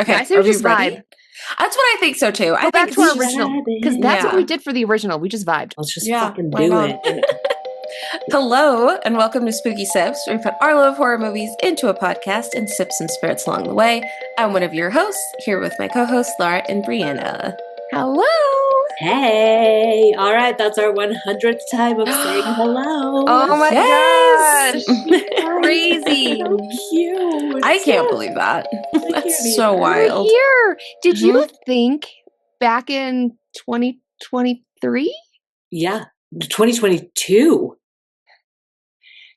Okay, I say we just ready? vibe. That's what I think so too. Go back to our original, because that's what we did for the original. We just vibed. Let's just fucking do it. Hello, and welcome to Spooky Sips, where we put our love of horror movies into a podcast and sip some spirits along the way. I'm one of your hosts, here with my co-hosts, Laura and Brianna. Hello! Hey! All right, that's our 100th time of saying hello. Oh my gosh! Crazy! So cute! I can't believe that. That's so wild. We're here! Did you think back in 2023? Yeah, 2022.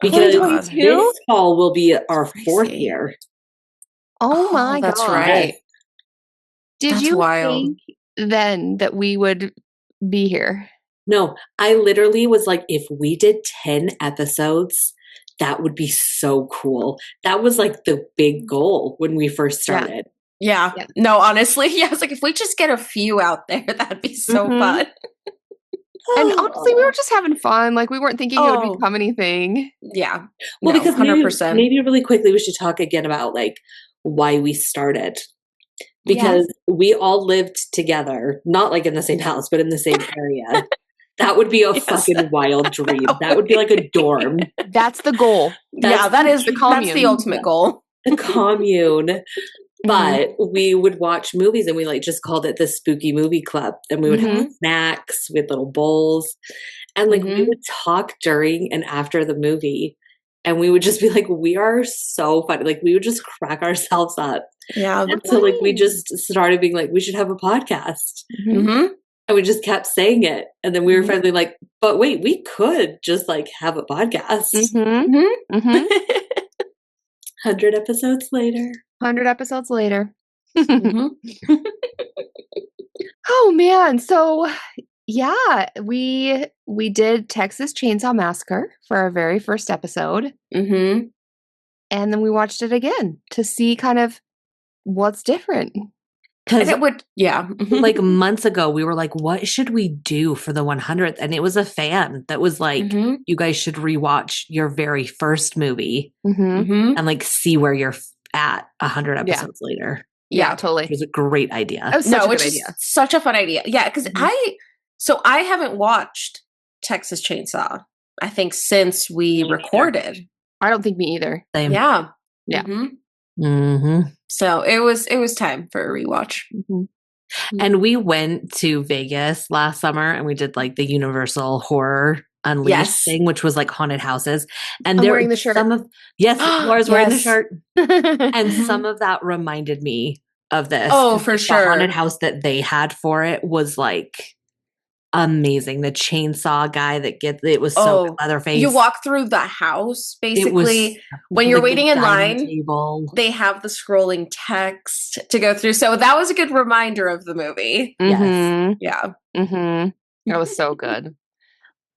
Because this fall will be our 4th year. Oh my that's God. Right. Did That's you wild. think then that we would be here? No, I literally was like, if we did 10 episodes, that would be so cool. That was like the big goal when we first started. Yeah. No, honestly, I was like, if we just get a few out there, that'd be so fun. And honestly, we were just having fun. Like, we weren't thinking it would become anything. Yeah. Well, because 100%. Maybe really quickly we should talk again about like why we started. Because we all lived together, not like in the same house, but in the same area. That would be a fucking wild dream. That would be like a dorm. That's the goal. That is the commune. That's the ultimate goal. The commune. But we would watch movies and we like just called it the Spooky Movie Club. And we would have snacks with little bowls. And like we would talk during and after the movie. And we would just be like, we are so funny. Like we would just crack ourselves up. Yeah. And so like we just started being like, we should have a podcast. And we just kept saying it. And then we were finally like, but wait, we could just like have a podcast. 100 episodes later. 100 episodes later. Oh man. So yeah, we did Texas Chainsaw Massacre for our very first episode. And then we watched it again to see kind of what's different. Because it would, like months ago, we were like, what should we do for the 100th? And it was a fan that was like, you guys should rewatch your very first movie and like see where you're at 100 episodes later. Yeah, totally. It was a great idea. That was such a good idea. Such a fun idea. Yeah, because I haven't watched Texas Chainsaw, I think, since we recorded. I don't think me either. Same. Yeah. Yeah. So it was time for a rewatch. And we went to Vegas last summer and we did like the Universal Horror Unleashed thing, which was like haunted houses. And I'm wearing the shirt. Laura's wearing the shirt. And some of that reminded me of this. Oh, for sure. The haunted house that they had for it was like amazing. The chainsaw guy it was so Leatherface. You walk through the house basically when you're waiting in line. They have the scrolling text to go through. So that was a good reminder of the movie. Yes. Yeah. That was so good.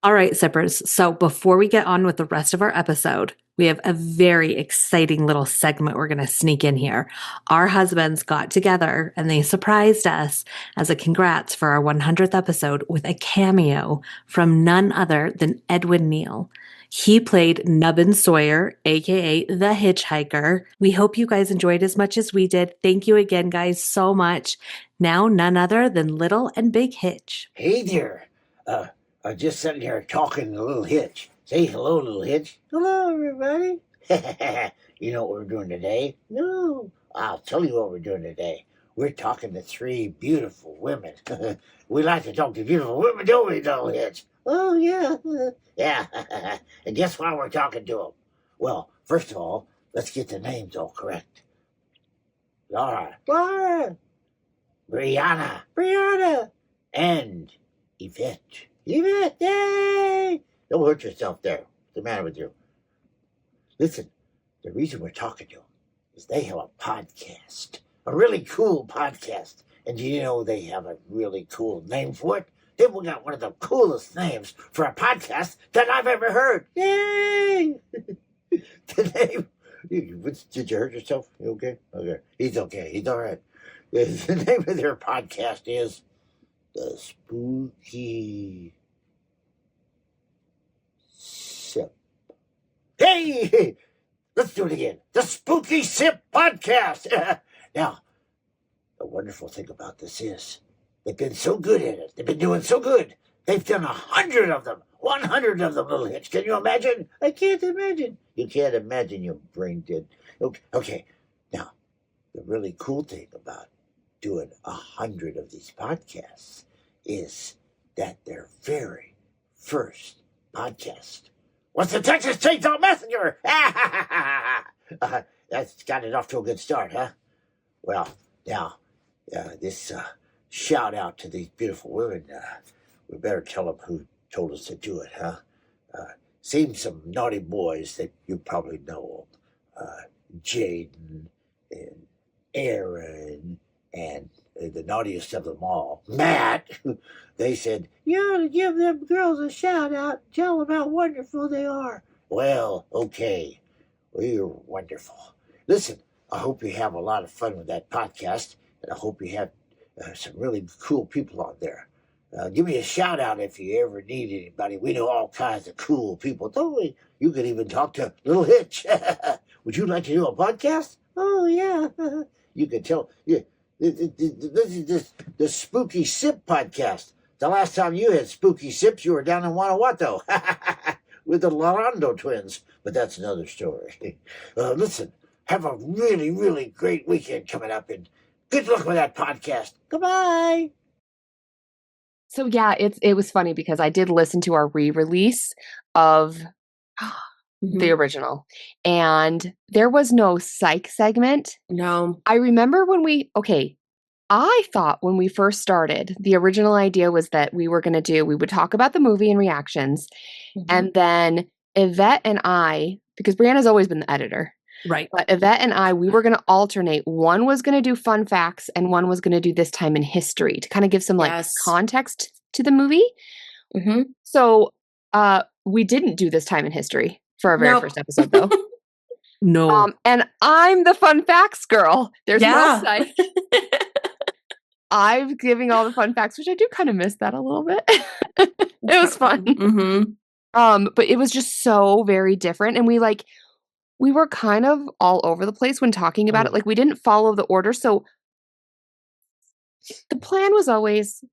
All right, sippers. So before we get on with the rest of our episode, we have a very exciting little segment we're going to sneak in here. Our husbands got together and they surprised us as a congrats for our 100th episode with a cameo from none other than Edwin Neal. He played Nubbin Sawyer, aka the Hitchhiker. We hope you guys enjoyed as much as we did. Thank you again, guys, so much. Now, none other than Little and Big Hitch. Hey there. I'm just sitting here talking to Little Hitch. Say hello, Little Hitch. Hello, everybody. You know what we're doing today? No. I'll tell you what we're doing today. We're talking to 3 beautiful women. We like to talk to beautiful women, don't we, Little Hitch? Oh, yeah. Yeah. And guess why we're talking to them? Well, first of all, let's get the names all correct. Laura. Brianna. And Yvette. Yay! Don't hurt yourself there. What's the matter with you? Listen, the reason we're talking to them is they have a podcast. A really cool podcast. And do you know they have a really cool name for it? They've got one of the coolest names for a podcast that I've ever heard. Yay! The name... Did you hurt yourself? You okay? Okay. He's okay. He's all right. The name of their podcast is The Spooky Sip. Hey! Let's do it again. The Spooky Sip Podcast. Now, the wonderful thing about this is they've been so good at it. They've been doing so good. They've done 100 of them. 100 of them, little Hitch. Can you imagine? I can't imagine. You can't imagine, your brain did. Okay. Now, the really cool thing about doing 100 of these podcasts is that their very first podcast was the Texas Chainsaw Massacre. That's got it off to a good start, huh? Well, now, this shout out to these beautiful women. We better tell them who told us to do it, huh? Seems some naughty boys that you probably know. Jaden and Aaron and the naughtiest of them all, Matt. They said, you ought to give them girls a shout out and tell them how wonderful they are. Well, okay. We're wonderful. Listen, I hope you have a lot of fun with that podcast, and I hope you have some really cool people on there. Give me a shout out if you ever need anybody. We know all kinds of cool people, don't we? You could even talk to Little Hitch. Would you like to do a podcast? Oh, yeah. You could tell. Yeah, this is the Spooky Sip podcast. The last time you had spooky sips, you were down in Guanajuato with the Larondo twins. But that's another story. Listen, have a really, really great weekend coming up, and good luck with that podcast. Goodbye. So yeah, it was funny because I did listen to our re-release of the original, and there was no psych segment. No. I remember I thought when we first started, the original idea was that we would talk about the movie and reactions, and then Yvette and I, because Brianna's always been the editor. Right. But Yvette and I, we were going to alternate. One was going to do fun facts and one was going to do this time in history to kind of give some context to the movie. So we didn't do this time in history for our very first episode, though. No. And I'm the fun facts girl. There's no psych. I'm giving all the fun facts, which I do kind of miss that a little bit. It was fun. But it was just so very different. And we were kind of all over the place when talking about it. Like, we didn't follow the order. So the plan was always,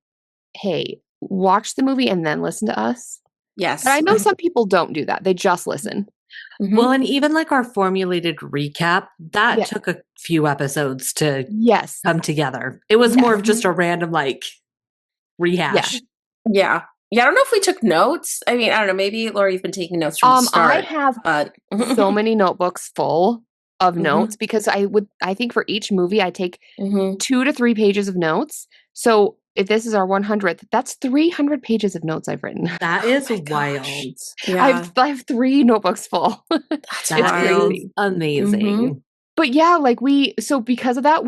hey, watch the movie and then listen to us. Yes. But I know some people don't do that. They just listen. Well, and even like our formulated recap, that took a few episodes to come together. It was more of just a random rehash. Yeah. I don't know if we took notes. I mean, I don't know. Maybe, Laura, you've been taking notes from the start. I have so many notebooks full of notes because I think for each movie I take 2 to 3 pages of notes. So if this is our 100th, that's 300 pages of notes I've written. That is wild. Yeah. I have 3 notebooks full. That's crazy. Amazing. But yeah, because of that,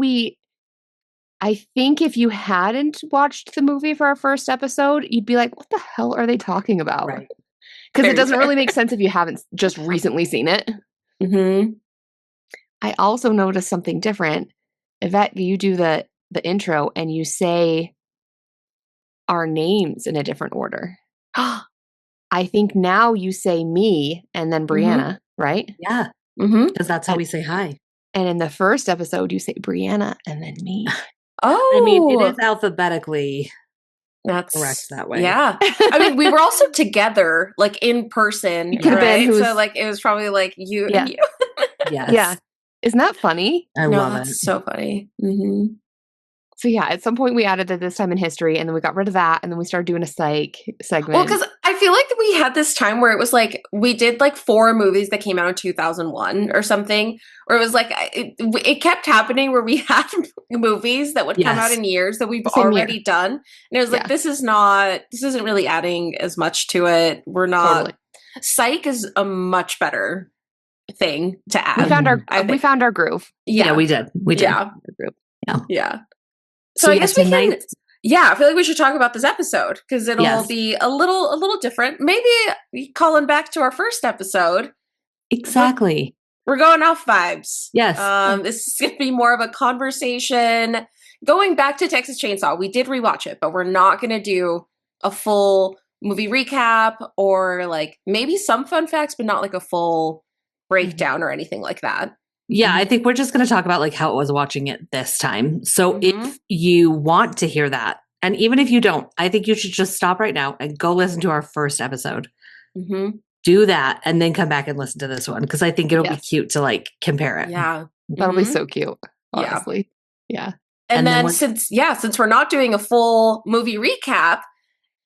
I think if you hadn't watched the movie for our first episode, you'd be like, what the hell are they talking about? Right. Because it doesn't really make sense if you haven't just recently seen it. I also noticed something different. Yvette, you do the intro and you say our names in a different order. I think now you say me and then Brianna, right? Yeah. Because that's how we say hi. And in the first episode, you say Brianna and then me. Oh, I mean, it is alphabetically correct that way. Yeah. I mean, we were also together, in person, right? So, it was probably you and you. Yes. Yeah. Isn't that funny? I love it. That's so funny. So yeah, at some point we added that this time in history, and then we got rid of that, and then we started doing a psych segment. Well, because I feel like we had this time where it was we did 4 movies that came out in 2001 or something, or it was it kept happening where we had movies that would come out in years that we've already done, and it was this isn't really adding as much to it. We're not. Totally. Psych is a much better thing to add. We found our groove. Yeah, we did. Yeah. Yeah. So I guess we can. Yeah, I feel like we should talk about this episode because it'll be a little different. Maybe calling back to our first episode. Exactly. We're going off vibes. Yes. This is going to be more of a conversation. Going back to Texas Chainsaw, we did rewatch it, but we're not going to do a full movie recap or maybe some fun facts, but not a full breakdown or anything like that. Yeah, I think we're just going to talk about like how it was watching it this time. So if you want to hear that, and even if you don't, I think you should just stop right now and go listen to our first episode. Do that and then come back and listen to this one because I think it'll be cute to like compare it. Yeah. That'll be so cute, honestly. Yeah. And then since we're not doing a full movie recap,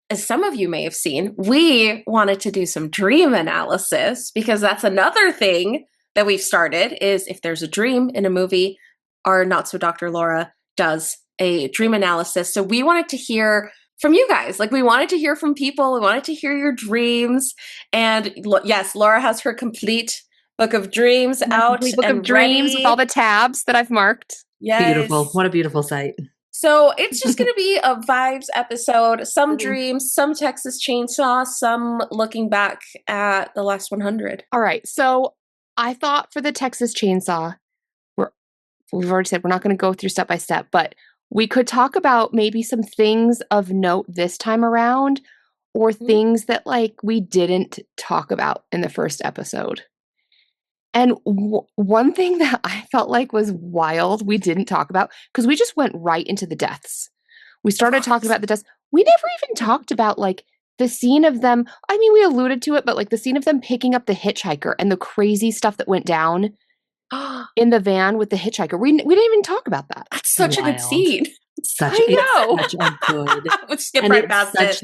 as some of you may have seen, we wanted to do some dream analysis because that's another thing that we've started is if there's a dream in a movie, our Not So Dr. Laura does a dream analysis. So we wanted to hear from you guys. Like we wanted to hear from people. We wanted to hear your dreams. And yes, Laura has her complete book of dreams out. Book of dreams with all the tabs that I've marked. Yes. Beautiful. What a beautiful sight. So it's just going to be a vibes episode. Some dreams, some Texas Chainsaw, some looking back at the last 100. All right. So I thought for the Texas Chainsaw, we've already said we're not going to go through step by step, but we could talk about maybe some things of note this time around or things that like we didn't talk about in the first episode. And one thing that I felt like was wild, we didn't talk about, because we just went right into the deaths. We started talking about the deaths. We never even talked about like the scene of them. I mean, we alluded to it, but like the scene of them picking up the hitchhiker and the crazy stuff that went down in the van with the hitchhiker. We didn't even talk about that. That's such a good scene. Such a good. Let's skip right past it.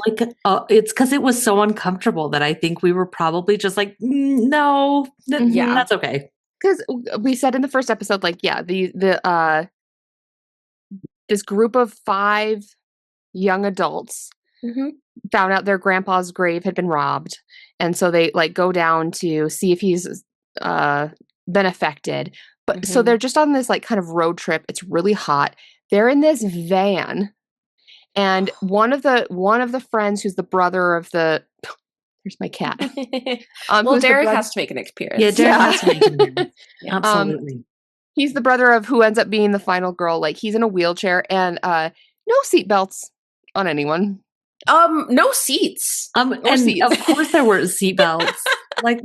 It's because it was so uncomfortable that I think we were probably just like, no, that's okay. Because we said in the first episode, like, this group of 5 young adults found out their grandpa's grave had been robbed, and so they like go down to see if he's been affected. But so they're just on this like kind of road trip. It's really hot. They're in this van, and one of the friends who's the brother of the there's my cat. Well, Derek has to make an appearance. Yeah, Derek has to make an appearance. Absolutely. He's the brother of who ends up being the final girl. Like he's in a wheelchair and no seatbelts on anyone. No seats. No seats. Of course there were seatbelts. Like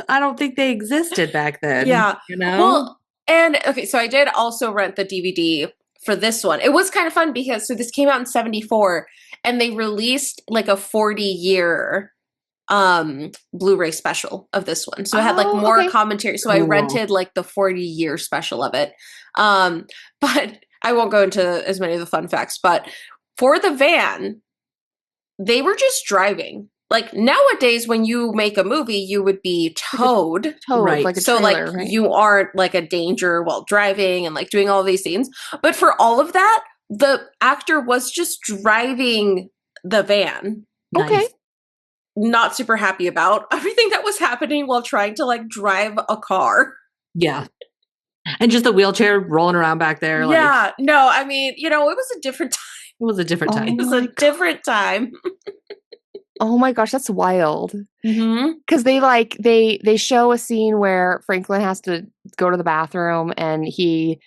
I don't think they existed back then. Yeah. You know? Well, and okay, so I did also rent the DVD for this one. It was kind of fun because so this came out in 1974 and they released like a 40-year Blu-ray special of this one. So it had like more commentary. So I rented like the 40-year special of it. But I won't go into as many of the fun facts, but for the van, they were just driving. Like nowadays, when you make a movie, you would be towed, right? Like a trailer, so like you aren't like a danger while driving and like doing all these scenes. But for all of that, the actor was just driving the van. Nice. Okay, not super happy about everything that was happening while trying to like drive a car. Yeah, and just the wheelchair rolling around back there. Yeah, like, no, I mean, it was a different time. It was a different time. It was a different time. Oh my gosh, that's wild. Because they show a scene where Franklin has to go to the bathroom and he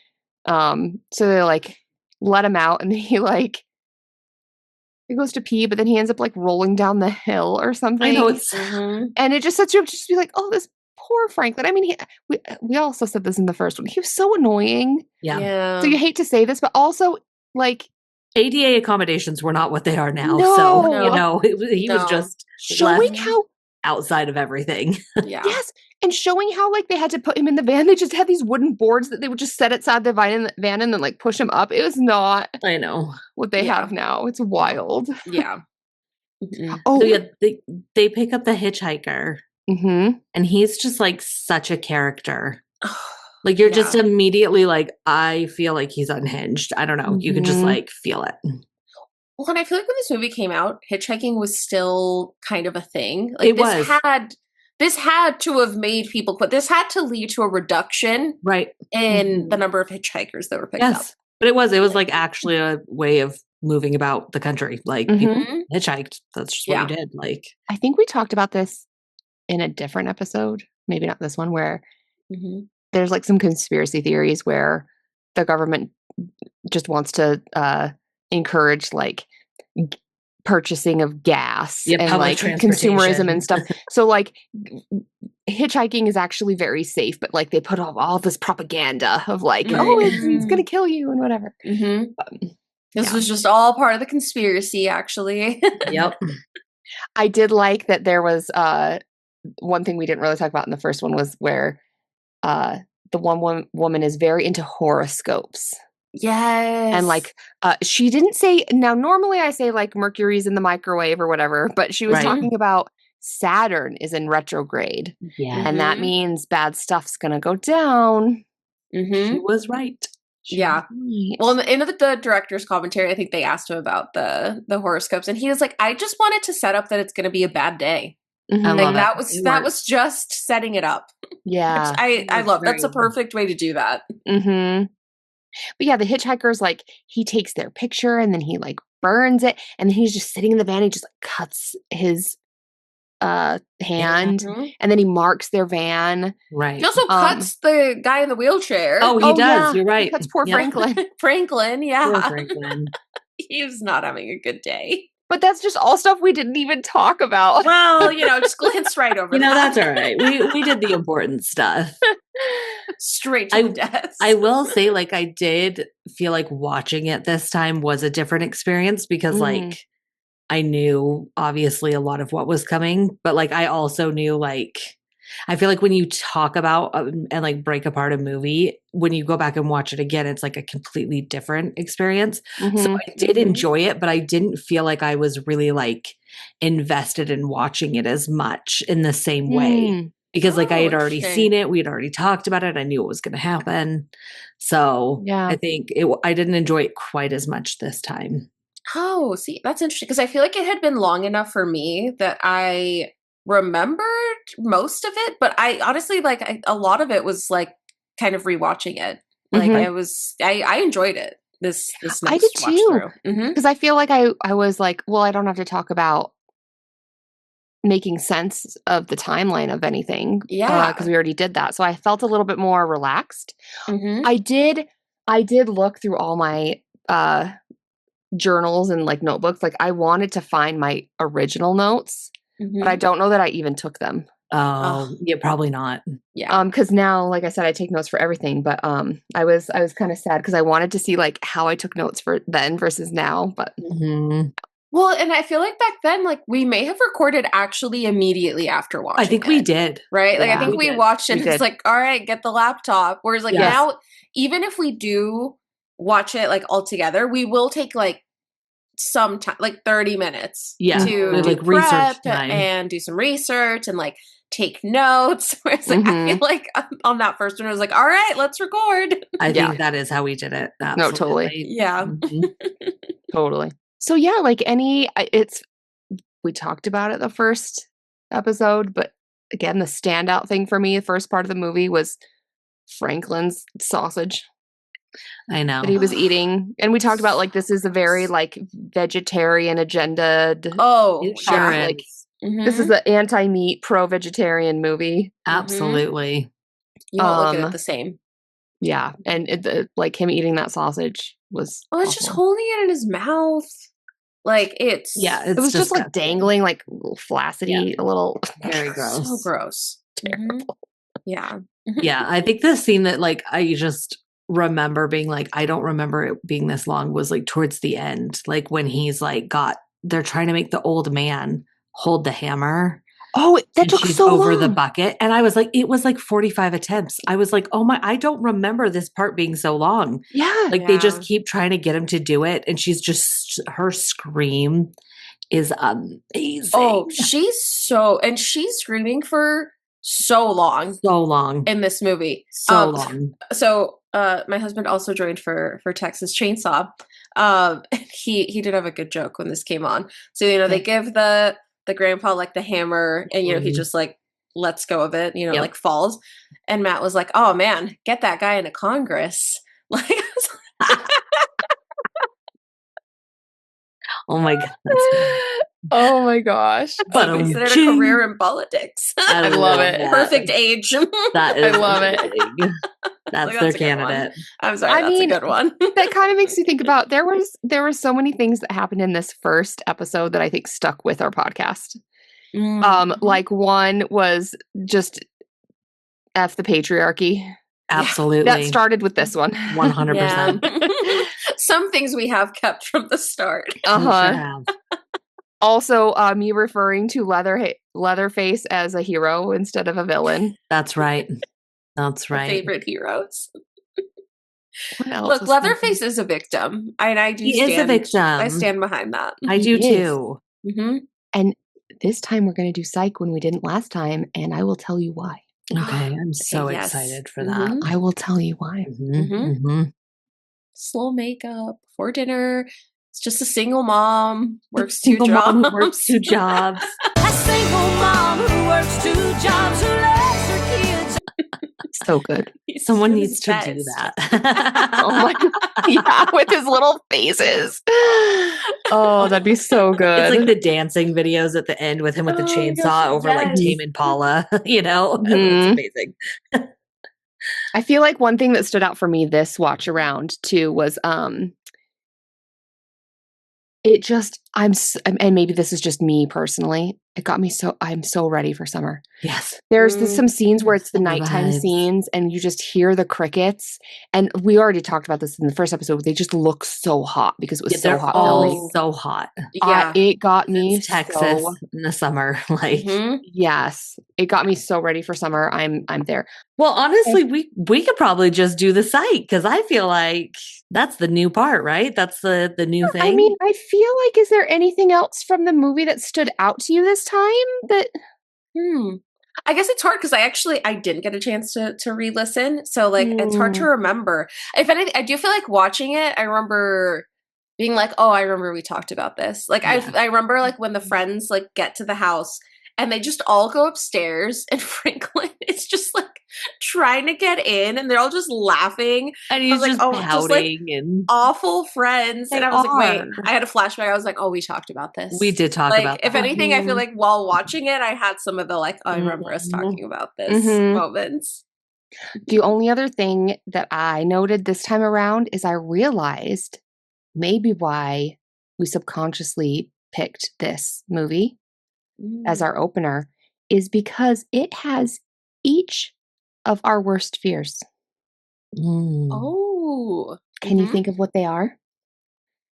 so they like let him out and he goes to pee, but then he ends up like rolling down the hill or something. I know it's and it just sets you up to just be like, oh, this poor Franklin. I mean, we also said this in the first one. He was so annoying. Yeah. So you hate to say this, but also like ADA accommodations were not what they are now. No. So, he was just showing how outside of everything. Yeah. Yes. And showing how like they had to put him in the van. They just had these wooden boards that they would just set outside the van and then like push him up. It was not I know what they have now. It's wild. Yeah. Oh so yeah, they pick up the hitchhiker and he's just like such a character. Like you're just immediately like, I feel like he's unhinged. I don't know. You can just like feel it. Well, and I feel like when this movie came out, hitchhiking was still kind of a thing. Like it was. This had to have made people quit. This had to lead to a reduction in the number of hitchhikers that were picked up. But it was like actually a way of moving about the country. Like people hitchhiked. That's just what we did. Like I think we talked about this in a different episode, maybe not this one, where there's like some conspiracy theories where the government just wants to encourage like purchasing of gas Yeah, and public like transportation. consumerism and stuff. So like hitchhiking is actually very safe, but like they put all this propaganda of like, Right. oh, it's gonna kill you and whatever. This was just all part of the conspiracy, actually. Yep. I did like that there was one thing we didn't really talk about in the first one was where the one woman is very into horoscopes. Yes. And like she didn't say, now normally I say like Mercury's in the microwave or whatever, but she was Right. talking about Saturn is in retrograde. Yeah. And that means bad stuff's gonna go down. She was right. Yeah. Well, in the director's commentary, I think they asked him about the horoscopes, and he was like, "I just wanted to set up that it's going to be a bad day. I love Like it. that was just setting it up." Yeah, Which I love. That's a very perfect way to do that. But yeah, the hitchhiker's like he takes their picture and then he like burns it, and then he's just sitting in the van. He just like cuts his hand, and then he marks their van. Right. He also cuts the guy in the wheelchair. Oh, he does. Yeah. You're right. He cuts poor Franklin. Franklin, yeah. Poor Franklin. He was not having a good day. But that's just all stuff we didn't even talk about. Well, just glance right over. That's all right. We did the important stuff. Straight to the death. I will say, like, I did feel like watching it this time was a different experience because, like, I knew obviously a lot of what was coming, but like I also knew like I feel like when you talk about and like break apart a movie, when you go back and watch it again, it's like a completely different experience. So I did enjoy it, but I didn't feel like I was really like invested in watching it as much in the same way because like I had already seen it. We had already talked about it. I knew it was going to happen. So I think I didn't enjoy it quite as much this time. Oh, see, that's interesting because I feel like it had been long enough for me that I remembered most of it, but I honestly a lot of it was like kind of rewatching it. Like I enjoyed it. This next I did too because I feel like I was like, well, I don't have to talk about making sense of the timeline of anything, because we already did that, so I felt a little bit more relaxed. I did look through all my journals and like notebooks. Like I wanted to find my original notes, but I don't know that I even took them. Yeah, probably not. Yeah. Because now, like I said, I take notes for everything, but I was kind of sad because I wanted to see like how I took notes for then versus now. But well, and I feel like back then, like we may have recorded actually immediately after watching. I think we did, right? Like I think we watched it. It's like, all right, get the laptop. Whereas like now, even if we do watch it like all together, we will take like some time, like 30 minutes to do like research research time and do some research and like take notes. Whereas like I feel like on that first one, I was like, all right, let's record. I think that is how we did it. Absolutely. No, totally. Yeah. Totally. So yeah, like we talked about it the first episode, but again, the standout thing for me, the first part of the movie was Franklin's sausage. I know that he was eating, and we talked about like this is a very like vegetarian agenda. Like this is an anti-meat, pro-vegetarian movie. Absolutely, you won't look at it the same. Yeah, and like him eating that sausage was. Oh, it's just holding it in his mouth. Like it was just like dangling, like a little flaccidy, a little very gross. So gross. Terrible. Yeah. Yeah, I think the scene that like I just remember being like, I don't remember it being this long, was like towards the end, like when he's like they're trying to make the old man hold the hammer. Oh, that took so long. Over the bucket. And I was like, it was like 45 attempts. I was like, oh my, I don't remember this part being so long. Yeah. Like they just keep trying to get him to do it. And her scream is amazing. Oh, she's screaming for so long. So long. In this movie. So long. So my husband also joined for Texas Chainsaw. He did have a good joke when this came on. So, they give the grandpa like the hammer and, he just like lets go of it, like falls. And Matt was like, oh man, get that guy into Congress. Like, oh my God. Oh my gosh. But He considered a career in politics. I love it. that. Perfect age. That is I love it. amazing. That's Like, their that's a good one. candidate. I'm sorry, I that's mean, a good one. That kind of makes me think about there were so many things that happened in this first episode that I think stuck with our podcast. Like one was just F the patriarchy. Absolutely. That started with this one. 100%. Yeah. Some things we have kept from the start. We sure have. Also, me referring to Leatherface as a hero instead of a villain. That's right. That's right. Favorite heroes. What else Look, was Leatherface something? is a victim, and I do. He is a victim. I stand behind that. I do He is. too. Mm-hmm. And this time we're going to do psych when we didn't last time, and I will tell you why. Okay, I'm so yes. excited for Mhm. that. I will tell you why. Slow makeup before dinner. It's just a single mom works Single two jobs. mom who works 2 jobs. A single mom who works 2 jobs, who loves her kids. So good. He's Someone doing needs his to best. do that. Oh my god. Yeah, with his little faces. Oh, that'd be so good. It's like the dancing videos at the end with him with the Oh my chainsaw gosh, over like yes. Tame Impala, you know? Mhm. It's amazing. I feel like one thing that stood out for me this watch around too was it just and maybe this is just me personally. It got me I'm so ready for summer. Yes. There's some scenes where it's the Summer nighttime vibes. scenes and you just hear the crickets. And we already talked about this in the first episode. They just look so hot because it was so They're hot all filming. so hot. Yeah. It got me It's Texas so in the summer. Like, Mhm. yes, it got me so ready for summer. I'm there. well, honestly, we could probably just do the site because I feel like that's the new part, right? That's the new thing. I mean, I feel like, is there anything else from the movie that stood out to you this time? That I guess it's hard because I didn't get a chance to re-listen, so like it's hard to remember. If anything, I do feel like watching it. I remember being like, "Oh, I remember we talked about this." Like I remember like when the friends like get to the house and they just all go upstairs, and Franklin is just like trying to get in, and they're all just laughing. and he's I was just like, oh, just, like, pouting and Awful friends, They and I was like, "Wait!" are. I had a flashback. I was like, "Oh, we talked about this." we did talk Like, about if that. anything, I feel like while watching it, I had some of the like, oh, I remember us Mhm. talking about this Mhm. moments. the only other thing that I noted this time around is I realized maybe why we subconsciously picked this movie as our opener is because it has each of our worst fears. Oh, Can you think of what they are?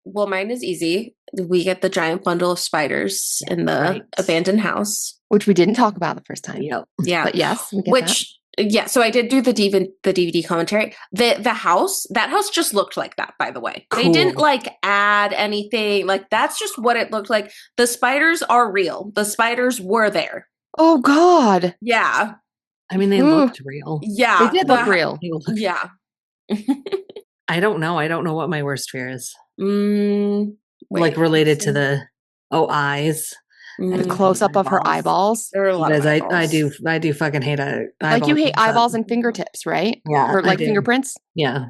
Well, mine is easy. We get the giant bundle of spiders in the right. abandoned house. Which we didn't talk about the first time. Yep. Yeah, But yes, we get that. Yeah, so I did do the DVD commentary. The house, that house just looked like that, by the way. They didn't Cool. like add anything. Like that's just what it looked like. The spiders are real. The spiders were there. Oh God. Yeah. I mean, they Ooh. looked real. Yeah. They did look real. They looked- Yeah. I don't know. I don't know what my worst fear is. wait, Like related to let's the eyes. The see. close up of her eyeballs. There are a lot of Because eyeballs. I do fucking hate Like you hate close-up. eyeballs and fingertips, right? Yeah. Or I like do. fingerprints. Yeah.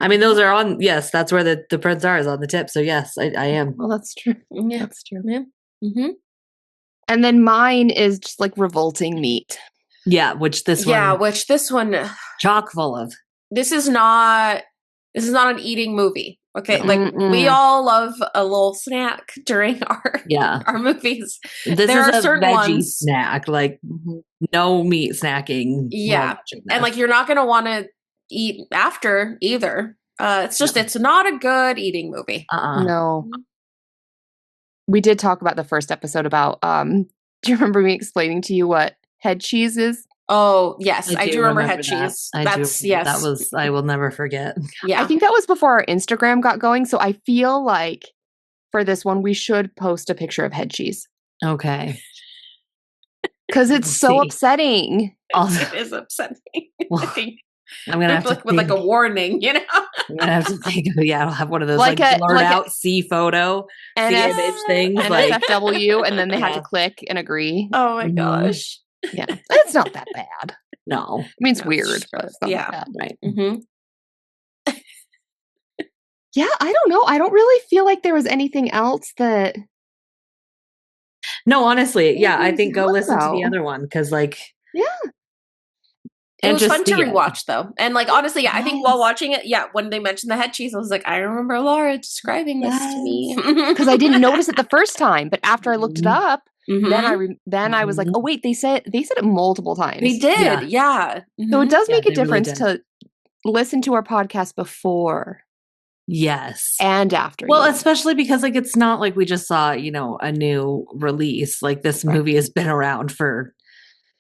I mean, those are on, yes, that's where the prints are, is on the tip. So yes, I am. Well, that's true. Yeah. That's true. Yeah. Mm-hmm. And then mine is just like revolting meat. Yeah, which this Yeah, one which this one, chock full of. this is not an eating movie. Okay, like we Mm-mm. all love a little snack during our Yeah. our movies. This There are is a certain veggie ones- snack, like no meat snacking. while Yeah. watching And this. like you're not going to want to eat after either. It's just it's not a good eating movie. No. We did talk about the first episode about do you remember me explaining to you what head cheese is? Oh, yes, I do remember head that. cheese. I That's do. yes. That was, I will never forget. yeah. I think that was before our Instagram got going, so I feel like for this one we should post a picture of head cheese Okay. because it's so See. upsetting. Also, it is upsetting. Well, I think I'm gonna have to with like a think- warning, you know. I'm gonna have to think. Yeah, I'll have one of those Like like, a- blurred like a- out C photo, C NS image things. Like, NSFW, and then they have to Yeah. click and agree. Oh my Mhm. gosh. Yeah, it's not that bad. no, I mean, it's No, weird, but it's not yeah. that bad. right? Mm-hmm. Yeah, I don't know. I don't really feel like there was anything else that No, honestly, yeah, I What think go was it listen to the about? other one because, like, Yeah. It was just fun to see it. rewatch, though. And, like, honestly, yeah, I think while Yes. watching it, yeah, when they mentioned the head cheese, I was like, I remember Laura describing this to me. Because I didn't notice it the first time, but after I looked it up, Mhm. then I was like, oh wait, they said it multiple times. They did, yeah. So it Mhm. does Yeah, make a they really difference did. to listen to our podcast before Yes. and after. Well, you. especially because, like, it's not like we just saw, a new release. Like, this movie has been around for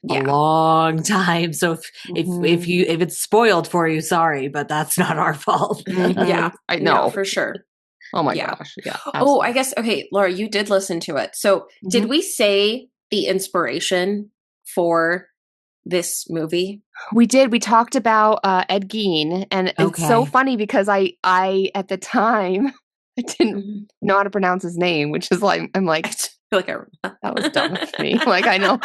a long time. So if it's spoiled for you, sorry, but that's not our fault. Yeah, I no, know for sure. Oh my Yeah. gosh. Yeah. Oh, I guess, okay, Laura, you did listen to it. So did Mhm. we say the inspiration for this movie? We did. We talked about Ed Gein, and it's so Okay. funny because I at the time I didn't know how to pronounce his name, which is like I'm like I feel like I remember. that was dumb of me. Like I know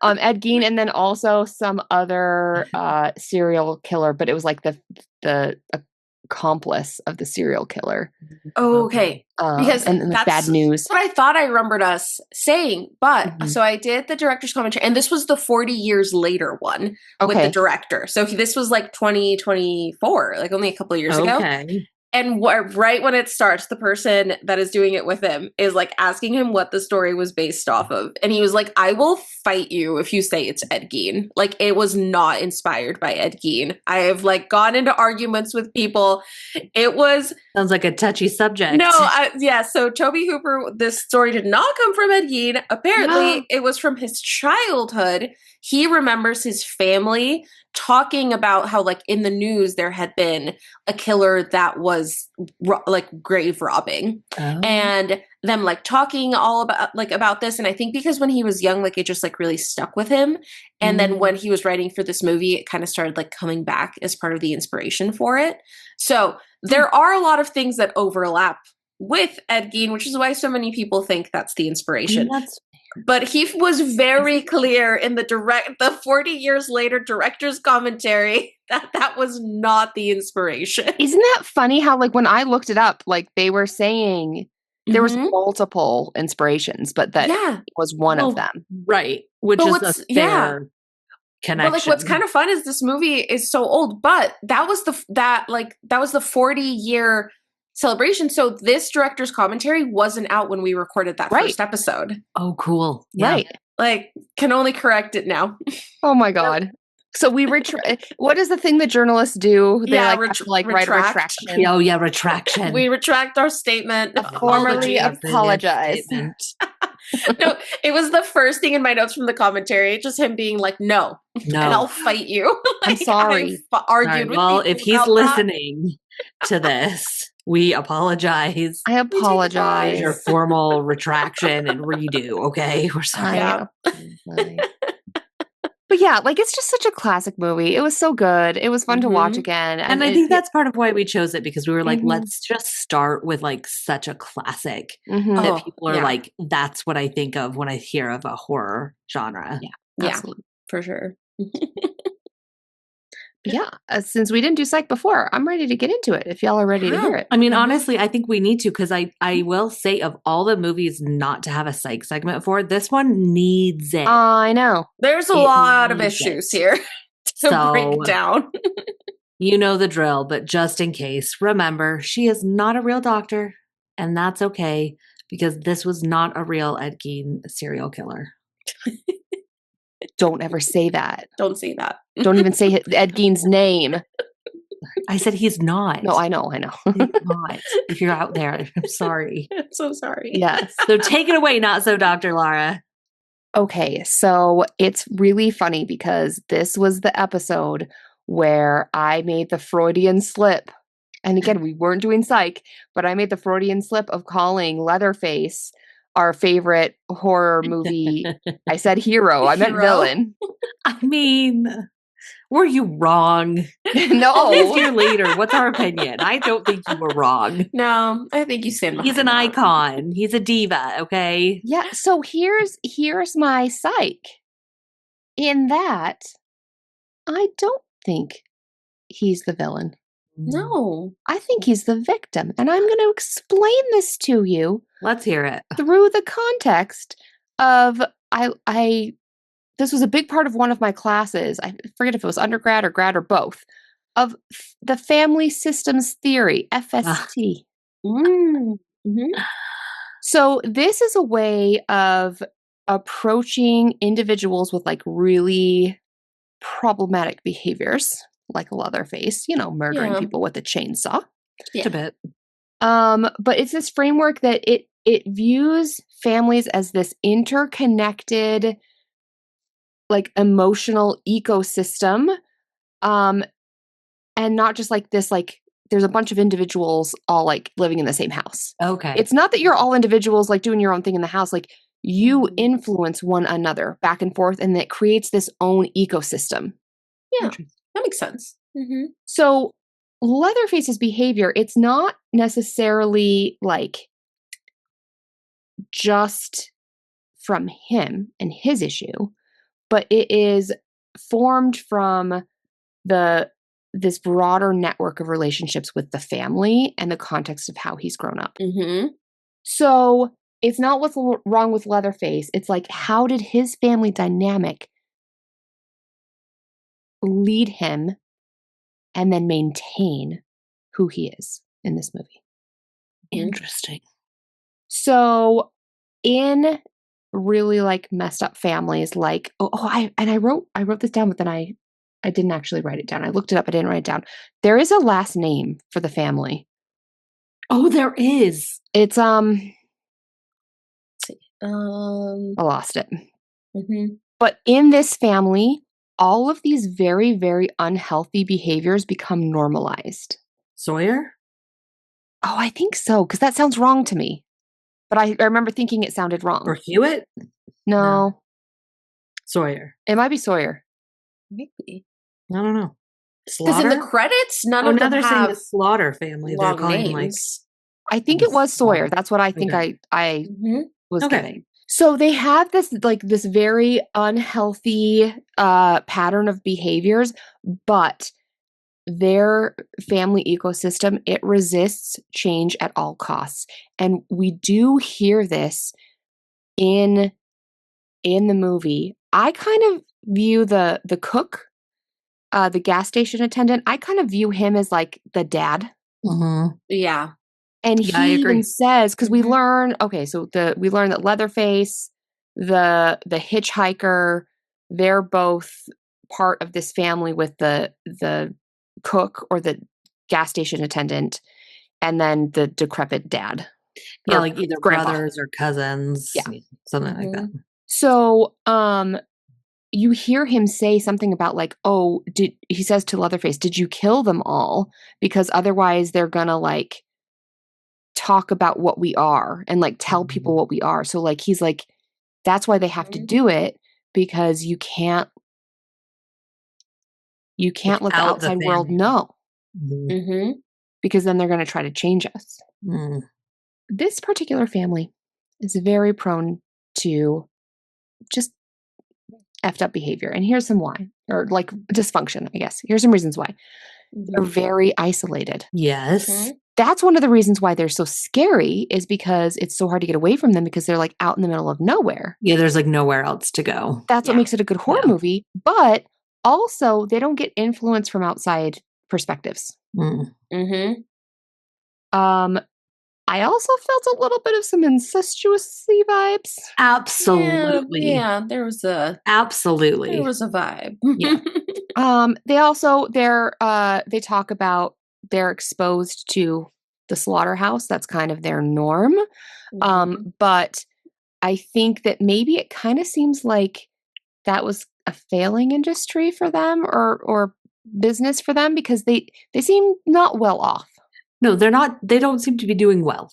Ed Gein, and then also some other serial killer, but it was like the accomplice of the serial killer. Oh, okay. Because and then the bad news. what I thought I remembered us saying. But Mhm. so I did the director's commentary, and this was the 40 years later one with the Okay. director. So this was like 2024, like only a couple of years ago. Okay. And right when it starts, the person that is doing it with him is like asking him what the story was based off of. And he was like, I will fight you if you say it's Ed Gein. Like, it was not inspired by Ed Gein. I have like gone into arguments with people. It was Sounds like a touchy subject. no, yeah. So Toby Hooper, this story did not come from Ed Gein. Apparently, it was from his childhood. He remembers his family talking about how, like, in the news there had been a killer that was like grave robbing, Oh. and them like talking all about this. And I think because when he was young, like, it just like really stuck with him. And then when he was writing for this movie, it kind of started like coming back as part of the inspiration for it. So there are a lot of things that overlap with Ed Gein, which is why so many people think that's the inspiration. But he was very clear in the 40 years later director's commentary that was not the inspiration. Isn't that funny how, like, when I looked it up, like, they were saying there was multiple inspirations, but that was one of them. Right. Which is a fair connection. But like, what's kind of fun is this movie is so old, but that was the 40-year celebration. So this director's commentary wasn't out when we recorded that first episode. Oh, cool. Yeah. Right. Like, can only correct it now. Oh my God. So we what is the thing that journalists do? They have to write a retraction. Oh yeah, retraction. We retract our statement. Formally apologize. No, it was the first thing in my notes from the commentary. Just him being like, no. And I'll fight you. Like, I'm sorry. I argued with well, if he's listening to this, we apologize. I apologize. Your formal retraction and redo, okay? We're sorry. But yeah, like, it's just such a classic movie. It was so good. It was fun to watch again. And I think that's part of why we chose it, because we were like, let's just start with like such a classic that people are like, that's what I think of when I hear of a horror genre. Yeah, absolutely. For sure. Yeah, since we didn't do psych before, I'm ready to get into it if y'all are ready to hear it. I mean, honestly, I think we need to, because I will say, of all the movies not to have a psych segment for, this one needs it. I know. There's a lot of issues here to break down. You know the drill, but just in case, remember, she is not a real doctor, and that's okay, because this was not a real Ed Gein serial killer. Don't ever say that. Don't say that. Don't even say Ed Gein's name. I said he's not. No, I know. He's not. If you're out there, I'm sorry. I'm so sorry. Yes. So take it away, not so Dr. Lara. Okay, so it's really funny because this was the episode where I made the Freudian slip. And again, we weren't doing psych, but I made the Freudian slip of calling Leatherface our favorite horror movie. I said hero. I meant villain. I mean, were you wrong? No. All these years later, what's our opinion? I don't think you were wrong. No, I think you stand behind He's an icon. He's a diva, okay? Yeah, so here's my psych. In that, I don't think he's the villain. No. I think he's the victim. And I'm going to explain this to you. Let's hear it. Through the context of this was a big part of one of my classes. I forget if it was undergrad or grad or both, of the family systems theory, FST. So this is a way of approaching individuals with like really problematic behaviors, like Leatherface, murdering people with a chainsaw. Just a bit. But it's this framework that it views families as this interconnected, like emotional ecosystem, and not just like this, like there's a bunch of individuals all like living in the same house. Okay. It's not that you're all individuals like doing your own thing in the house. Like you influence one another back and forth, and it creates this own ecosystem. Yeah, that makes sense. So Leatherface's behavior, it's not necessarily like just from him and his issue, but it is formed from this broader network of relationships with the family and the context of how he's grown up. So it's not what's wrong with Leatherface. It's like, how did his family dynamic lead him and then maintain who he is in this movie? Interesting. So in really like messed up families, like I wrote this down, but then I didn't actually write it down. I looked it up, I didn't write it down. There is a last name for the family. Oh, there is. It's I lost it. But in this family, all of these very, very unhealthy behaviors become normalized. Sawyer? Oh, I think so, because that sounds wrong to me. But I remember thinking it sounded wrong. Or Hewitt? No. Sawyer. It might be Sawyer. Maybe. I don't know. Because in the credits, none of them they're saying have the Slaughter family. They're calling names. I think it was Sawyer. That's what I think I was getting. So they have this very unhealthy pattern of behaviors, but their family ecosystem, it resists change at all costs. And we do hear this in the movie. I kind of view the cook, the gas station attendant, I kind of view him as like the dad. Yeah. And he even says, because we learn, we learn that Leatherface, the hitchhiker, they're both part of this family with the cook or the gas station attendant, and then the decrepit dad. Yeah, like either brothers or cousins. Yeah. Something like that. So you hear him say something about like, he says to Leatherface, did you kill them all? Because otherwise they're gonna like talk about what we are and like tell people what we are. So like he's like, that's why they have to do it, because you can't let the outside world know. Because then they're going to try to change us. This particular family is very prone to just effed up behavior. And here's some why, or like dysfunction, I guess. Here's some reasons why. They're very isolated. Yes. That's one of the reasons why they're so scary, is because it's so hard to get away from them, because they're like out in the middle of nowhere. Yeah, there's like nowhere else to go. That's what makes it a good horror movie. But also, they don't get influence from outside perspectives. I also felt a little bit of some incestuously vibes. Absolutely. Yeah, there was a vibe. Yeah. They also they talk about they're exposed to the slaughterhouse. That's kind of their norm. But I think that maybe it kind of seems like that was a failing industry for them, or business for them, because they seem not well off. No, they're not. They don't seem to be doing well.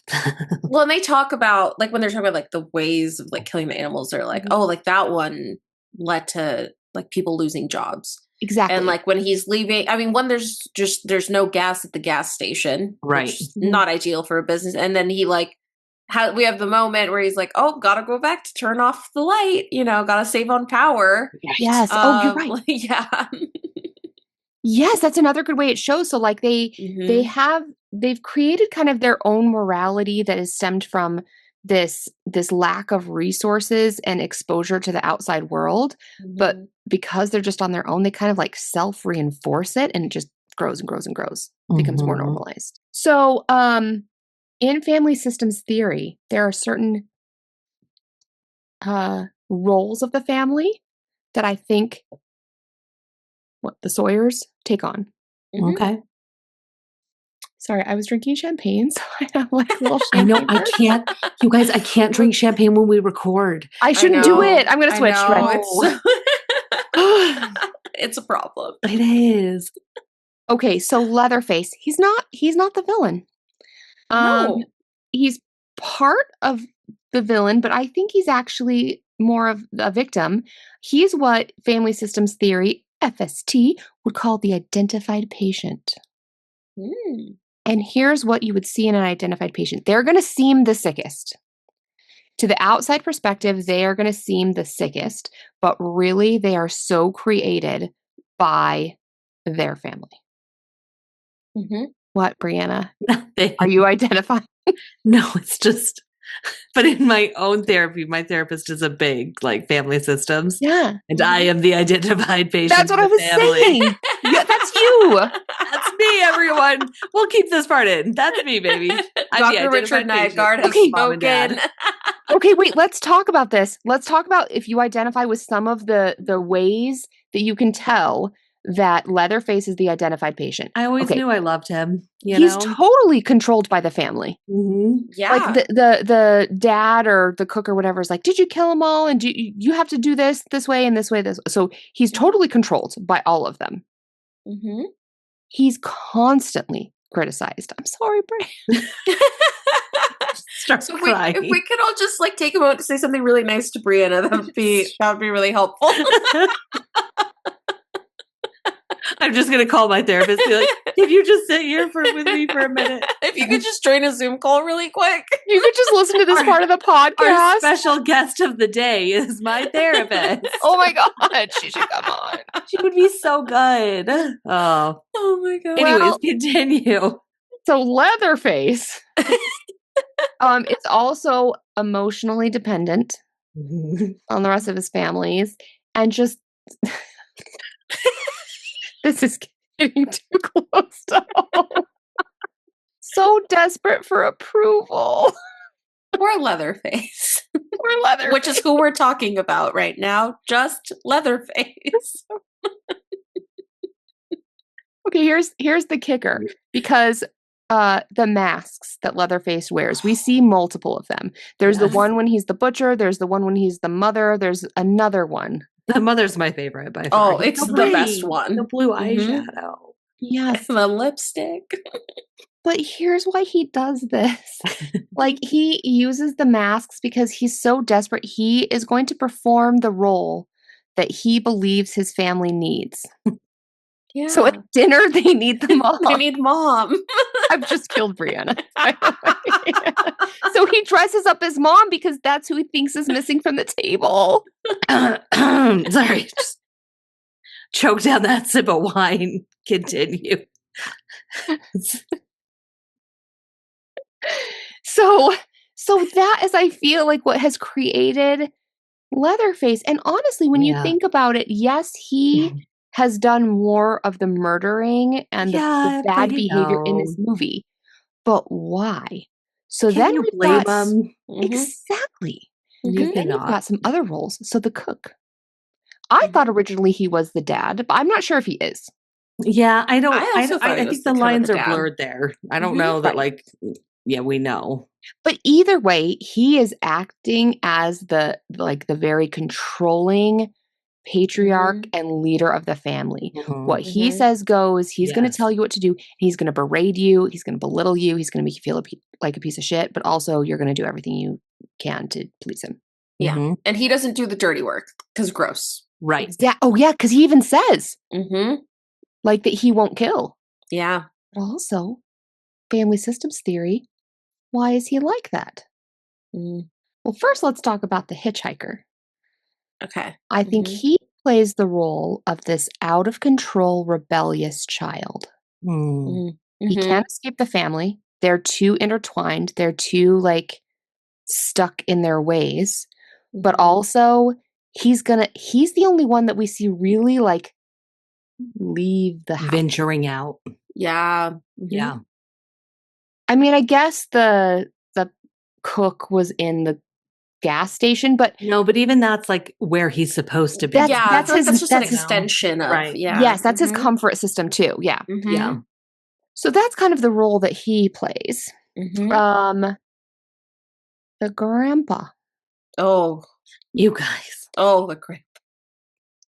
Well, and they talk about, like, when they're talking about like the ways of like killing the animals, they're like, oh, like that one led to like people losing jobs. Exactly. And like when he's leaving, I mean, when there's no gas at the gas station, right? Which is not ideal for a business. And then he like, we have the moment where he's like, oh, gotta go back to turn off the light, gotta save on power. Yes. You're right. Yeah. Yes, that's another good way it shows. So like they've created kind of their own morality that is stemmed from this lack of resources and exposure to the outside world, but because they're just on their own, they kind of like self-reinforce it, and it just grows and grows and grows, becomes more normalized. So, in family systems theory, there are certain roles of the family that I think the Sawyers take on. Okay. Sorry, I was drinking champagne, so I have like a little I champagne. know. I can't. You guys, I can't drink champagne when we record. I shouldn't do it. I'm going to switch. It's a problem. It is. Okay, so Leatherface, he's not the villain. No. He's part of the villain, but I think he's actually more of a victim. He's what family systems theory, FST, would call the identified patient. And here's what you would see in an identified patient. They're going to seem the sickest. To the outside perspective, they are going to seem the sickest, but really they are so created by their family. What, Brianna? Are you identifying? No, it's just, but in my own therapy, my therapist is a big like family systems. Yeah. And I am the identified patient. That's what I was saying. Yeah, that's you. That's me, everyone. We'll keep this part in. That's me, baby. Dr. Richard Nygaard has spoken. Okay, wait, let's talk about this. Let's talk about if you identify with some of the ways that you can tell that Leatherface is the identified patient. I always knew I loved him. He's totally controlled by the family. Yeah. Like the dad or the cook or whatever is like, did you kill them all? And you have to do this way and this way, this way. So he's totally controlled by all of them. He's constantly criticized. I'm sorry, Bray. So if we could all just like take a moment to say something really nice to Brianna, that would be really helpful. I'm just gonna call my therapist and be like, if you just sit here with me for a minute. If you could just join a Zoom call really quick. You could just listen to this part of the podcast. Our special guest of the day is my therapist. Oh my God, she should come on. She would be so good. Oh my God. Anyways, continue. So Leatherface is also emotionally dependent on the rest of his families, and just this is getting too close to home. So desperate for approval. Poor Leatherface. Which is who we're talking about right now. Just Leatherface. Okay, here's the kicker. Because the masks that Leatherface wears, we see multiple of them. There's the one when he's the butcher. There's the one when he's the mother. There's another one. The mother's my favorite by far. Oh, it's the best one. The blue eyeshadow. Yes. And the lipstick. But here's why he does this. Like, he uses the masks because he's so desperate. He is going to perform the role that he believes his family needs. Yeah. So at dinner, they need the mom. They need mom. I've just killed Brianna. So he dresses up as mom because that's who he thinks is missing from the table. Sorry. Just choke down that sip of wine. Continue. So that is, I feel like, what has created Leatherface. And honestly, when you think about it, yes, he has done more of the murdering and the bad behavior in this movie. But why? So Can then you we've blame got him? Exactly. You Then you've cannot. got some other roles. So the cook. I thought originally he was the dad, but I'm not sure if he is. Yeah, I don't. I also thought he I was think the kind of lines the are dad. blurred there. I don't know that. Right. We know. But either way, he is acting as the very controlling patriarch and leader of the family. What he says goes. He's going to tell you what to do. He's going to berate you. He's going to belittle you. He's going to make you feel like a piece of shit. But also, you're going to do everything you can to please him. Yeah. And he doesn't do the dirty work because gross. Right. Yeah. Oh, yeah. Because he even says Mm-hmm. that he won't kill. Yeah. But also, family systems theory. Why is he like that? Well, first, let's talk about the hitchhiker. Okay. I think he plays the role of this out of control, rebellious child. He can't escape the family. They're too intertwined. They're too stuck in their ways, but Mm-hmm. also he's the only one that we see really like leave the house. Venturing out. Yeah. Mm-hmm. Yeah. I mean, I guess the cook was in the gas station, but No, but even that's like where he's supposed to be. That's- Yeah, that's I feel like his- that's just an that's his- extension of Right. yeah. yes, that's his Mhm. comfort system too. Yeah. Mhm. Yeah. So that's kind of the role that he plays. Mhm. The grandpa. Oh, You guys. oh, the grip.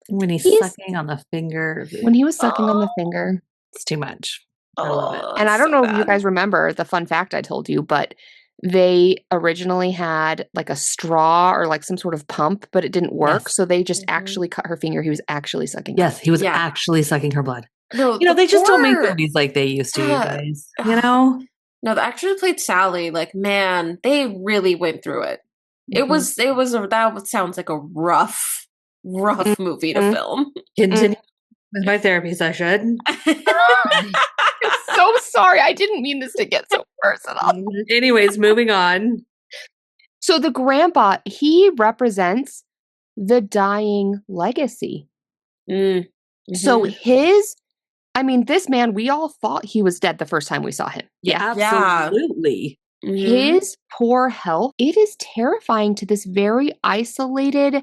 When he's He's- sucking on the finger, When he was sucking on the finger. it's too much. I love it. And I don't so know if you bad. guys remember the fun fact I told you, but they originally had like a straw or like some sort of pump, but it didn't work. Yes. So they just Mhm. actually cut her finger. He was actually sucking. Yes, he was Yeah. actually sucking her blood. No, You know, the they just don't make poor- movies like they used to, you Uh, guys. You know? No, the actress who played Sally, like, man, they really went through it. It was that sounds like a rough movie to Mhm. film. Continue with my therapy session. I'm so sorry. I didn't mean this to get so personal. Anyways, moving on. So the grandpa, he represents the dying legacy. Mm. So Mhm. this man, we all thought he was dead the first time we saw him. Yeah, Yeah. absolutely. Mhm. His poor health, it is terrifying to this very isolated,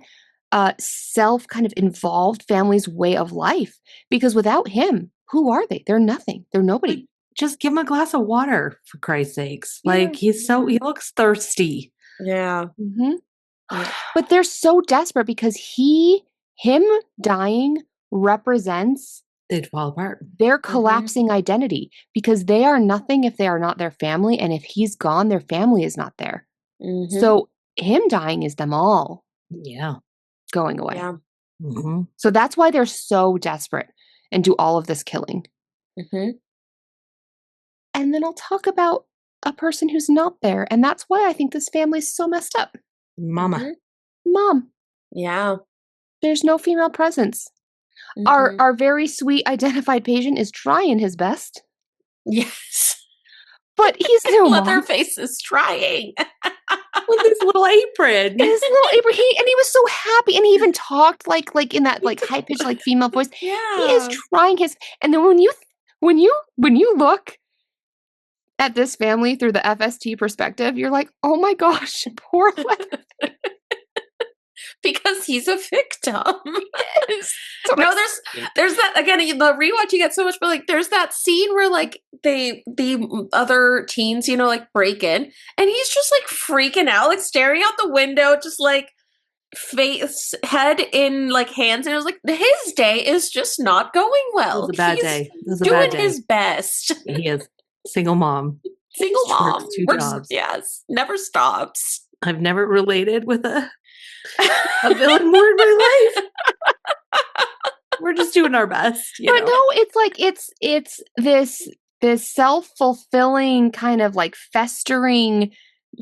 self kind of involved family's way of life. Because without him, who are they? They're nothing. They're nobody. Just give him a glass of water, for Christ's sakes. Yeah. Like, he looks thirsty. Yeah. Mhm. Yeah. But they're so desperate because him dying represents They'd fall apart. their collapsing identity because they are nothing if they are not their family. And if he's gone, their family is not there. Mhm. So him dying is them all Yeah. going away. Yeah. Mm-hmm. So that's why they're so desperate and do all of this killing. Mhm. And then I'll talk about a person who's not there. And that's why I think this family's so messed up. Mama. Mhm. Mom, Yeah. there's no female presence. Mhm. Our very sweet identified patient is trying his best, Yes. but he's no mom. Leatherface is trying. With his little apron. His little Abraham, he was so happy, and he even talked like in that like high pitched like female voice. Yeah. He is trying his, and then when you look at this family through the FST perspective, you're like, oh my gosh, poor Leatherface. Because he's a victim. So No, there's that again. The rewatch you get so much, but like there's that scene where like the other teens, like break in, and he's just like freaking out, like staring out the window, just like face head in like hands, and it was like his day is just not going well. It was a bad He's day. It was a doing bad day. his best. He is single mom. Single Just works mom, 2 Works- jobs. yes, never stops. I've never related with a villain more in my life. We're just doing our best, you But know. no, it's like it's this self-fulfilling kind of like festering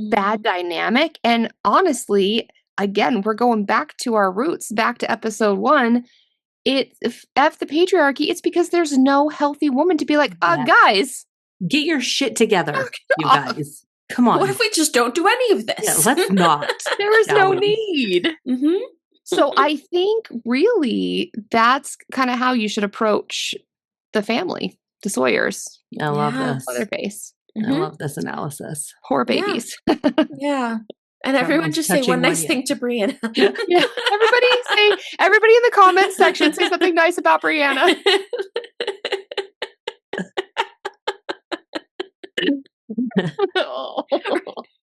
bad dynamic. And honestly, again, we're going back to our roots, back to episode 1. F the patriarchy, it's because there's no healthy woman to be like, Yes. guys, Get your shit together, knock it you off. guys. Come on. What if we just don't do any of this? Yeah, let's not. There is Shall no we? need. Mhm. So I think really that's kind of how you should approach the family, the Sawyers, I love Yeah. this. Leatherface, I Mhm. love this analysis. poor Yeah. babies. Yeah. And everyone one's just say touching one nice one thing to Brianna. Yeah, everybody in the comments section say something nice about Brianna.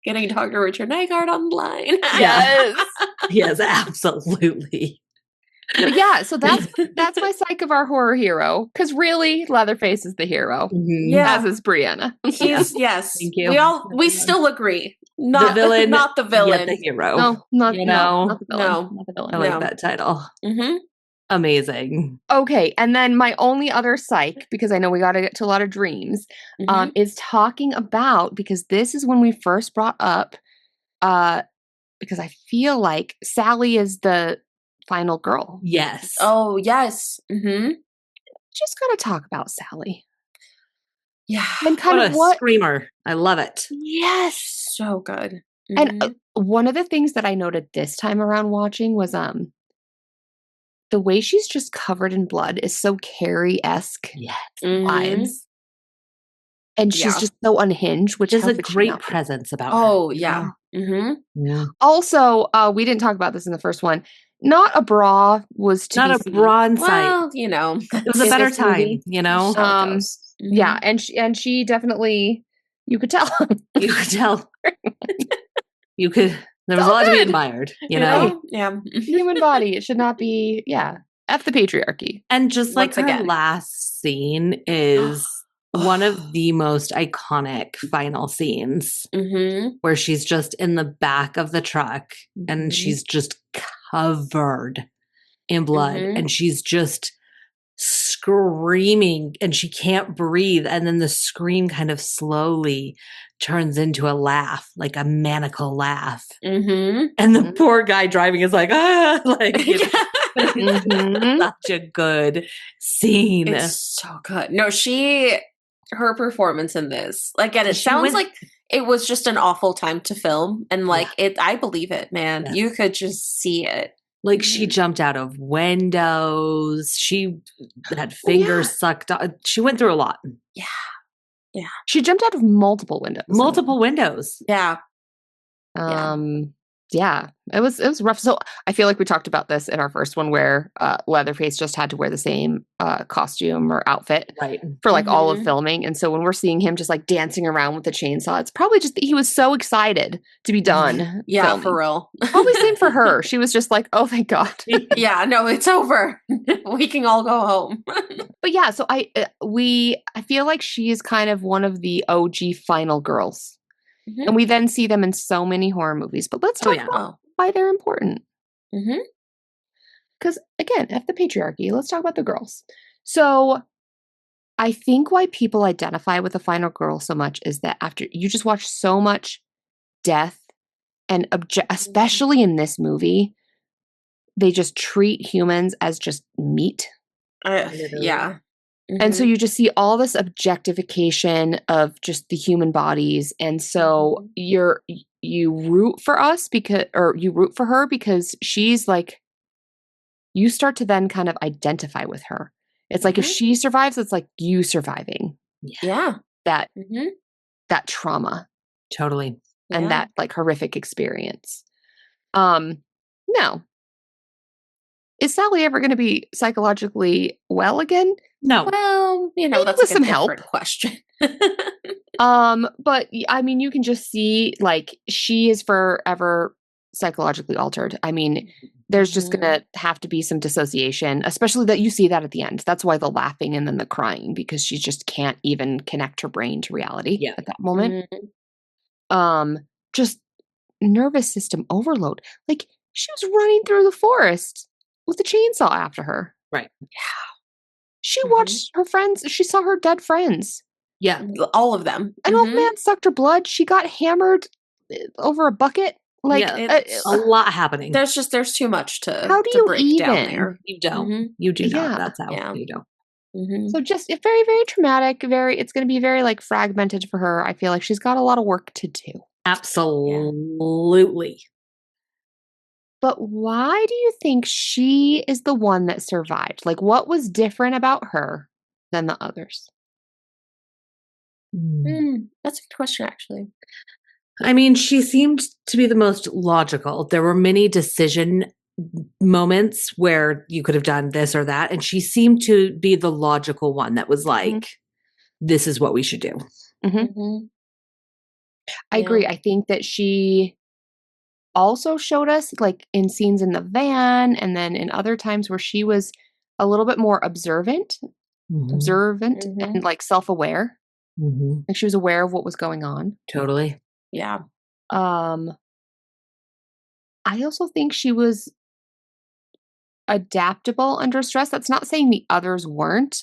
Getting Dr. Richard Nygaard on the line. Yes. Yes, absolutely. But yeah, so that's my psych of our horror hero. Because really, Leatherface is the hero. Mhm. Yeah. As is Brianna. He's yes. Thank you. We still agree. Not the villain, not the villain. yet the hero. No, not You no, know? not the villain. No. Not the I villain. like No. that title. Mm-hmm. Amazing. Okay, and then my only other psych, because I know we got to get to a lot of dreams, Mm-hmm. is talking about, because this is when we first brought up, because I feel like Sally is the final girl. Yes. Oh yes. Mm-hmm. Just got to talk about Sally. Yeah. And kind what of a what. screamer. I love it. Yes. So good. And one of the things that I noted this time around watching was the way she's just covered in blood is so Carrie-esque vibes. And she's just so unhinged, which has how a could she great not be? presence about her. Oh, yeah. Yeah. Also, we didn't talk about this in the first one. Not a bra was to Not be a seen. bra in sight. Well, you know. It was a in better this movie. time, you know? How it goes. Yeah, and she definitely, you could tell. You could tell. There was a lot to be admired, you know? Yeah. Human body, it should not be, F the patriarchy. And just like Once her again. last scene is one of the most iconic final scenes where she's just in the back of the truck and she's just covered in blood and she's just screaming and she can't breathe. And then the scream kind of slowly turns into a laugh, like a maniacal laugh. And the poor guy driving is like, like, you know, such a good scene. It's so good. No, her performance in this, like, and it sounds like it was just an awful time to film. And like I believe it, man. Yes. You could just see it. Like she jumped out of windows. She had fingers sucked off. She went through a lot. Yeah. Yeah. She jumped out of multiple windows. Multiple windows. Yeah. Yeah, it was rough. So I feel like we talked about this in our first one where Leatherface just had to wear the same costume or outfit for like all of filming. And so when we're seeing him just like dancing around with the chainsaw, it's probably just that he was so excited to be done. Yeah, filming. for real. Probably same for her. She was just like, oh, thank God. Yeah, no, it's over. We can all go home. But yeah, so I feel like she is kind of one of the OG final girls. And we then see them in so many horror movies. But let's talk about why they're important. Because, again, F the patriarchy. Let's talk about the girls. So I think why people identify with the final girl so much is that after you just watch so much death, and especially in this movie, they just treat humans as just meat. Yeah. And so you just see all this objectification of just the human bodies. And so you root for you root for her because she's like, you start to then kind of identify with her. It's like if she survives, it's like you surviving. Yeah. That trauma. Totally. And that like horrific experience. Now, is Sally ever going to be psychologically well again? No. Well, you know, that's with like some a help. different question. But I mean, you can just see like she is forever psychologically altered. I mean, there's just gonna have to be some dissociation, especially that you see that at the end. That's why the laughing and then the crying, because she just can't even connect her brain to reality at that moment. Just nervous system overload. Like she was running through the forest with a chainsaw after her. Right. Yeah. She watched her friends. She saw her dead friends. Yeah. All of them. An old man sucked her blood. She got hammered over a bucket. Like it's a lot happening. There's too much to how do you break even? down there. You don't. You do not. That's how you don't. So just very, very traumatic. It's going to be very like fragmented for her. I feel like she's got a lot of work to do. Absolutely. But why do you think she is the one that survived? Like, what was different about her than the others? That's a good question, actually. I mean, she seemed to be the most logical. There were many decision moments where you could have done this or that. And she seemed to be the logical one that was like, this is what we should do. I agree. I think that she also showed us like in scenes in the van and then in other times where she was a little bit more observant and like self-aware. Like she was aware of what was going on. Totally. Yeah. I also think she was adaptable under stress. That's not saying the others weren't,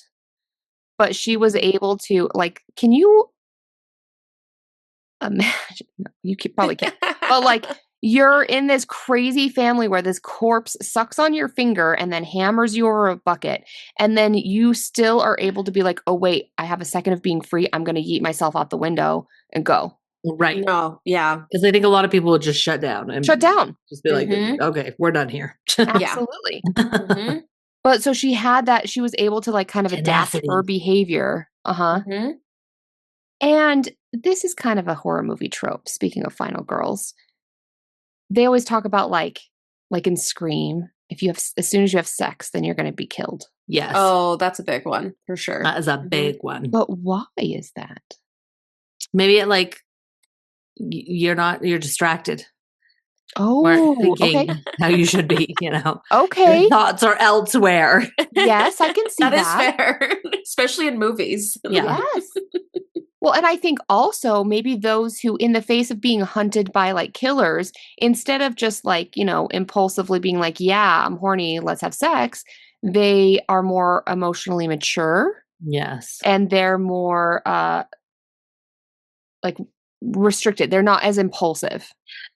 but she was able to like, can you imagine? No, you probably can't. But like you're in this crazy family where this corpse sucks on your finger and then hammers you over a bucket. And then you still are able to be like, oh, wait, I have a second of being free. I'm going to yeet myself out the window and go. Right. No, yeah. Because I think a lot of people would just shut down. And Shut down. Just be like, Mhm. okay, we're done here. Absolutely. Mm-hmm. But so she had that, she was able to like kind of adapt Tenacity. her behavior. Mm-hmm. And this is kind of a horror movie trope. Speaking of final girls, they always talk about like in Scream, if you have, as soon as you have sex, then you're going to be killed. Yes. Oh, that's a big one for sure. That is a big one. But why is that? Maybe it like you're distracted. Oh, Weren't thinking okay. how you should be, you know. Okay. Your thoughts are elsewhere. Yes, I can see that. That is fair, especially in movies. Yeah. Yes. Well, and I think also maybe those who, in the face of being hunted by like killers, instead of just like, you know, impulsively being like, yeah, I'm horny, let's have sex, they are more emotionally mature Yes. and they're more like restricted. They're not as impulsive.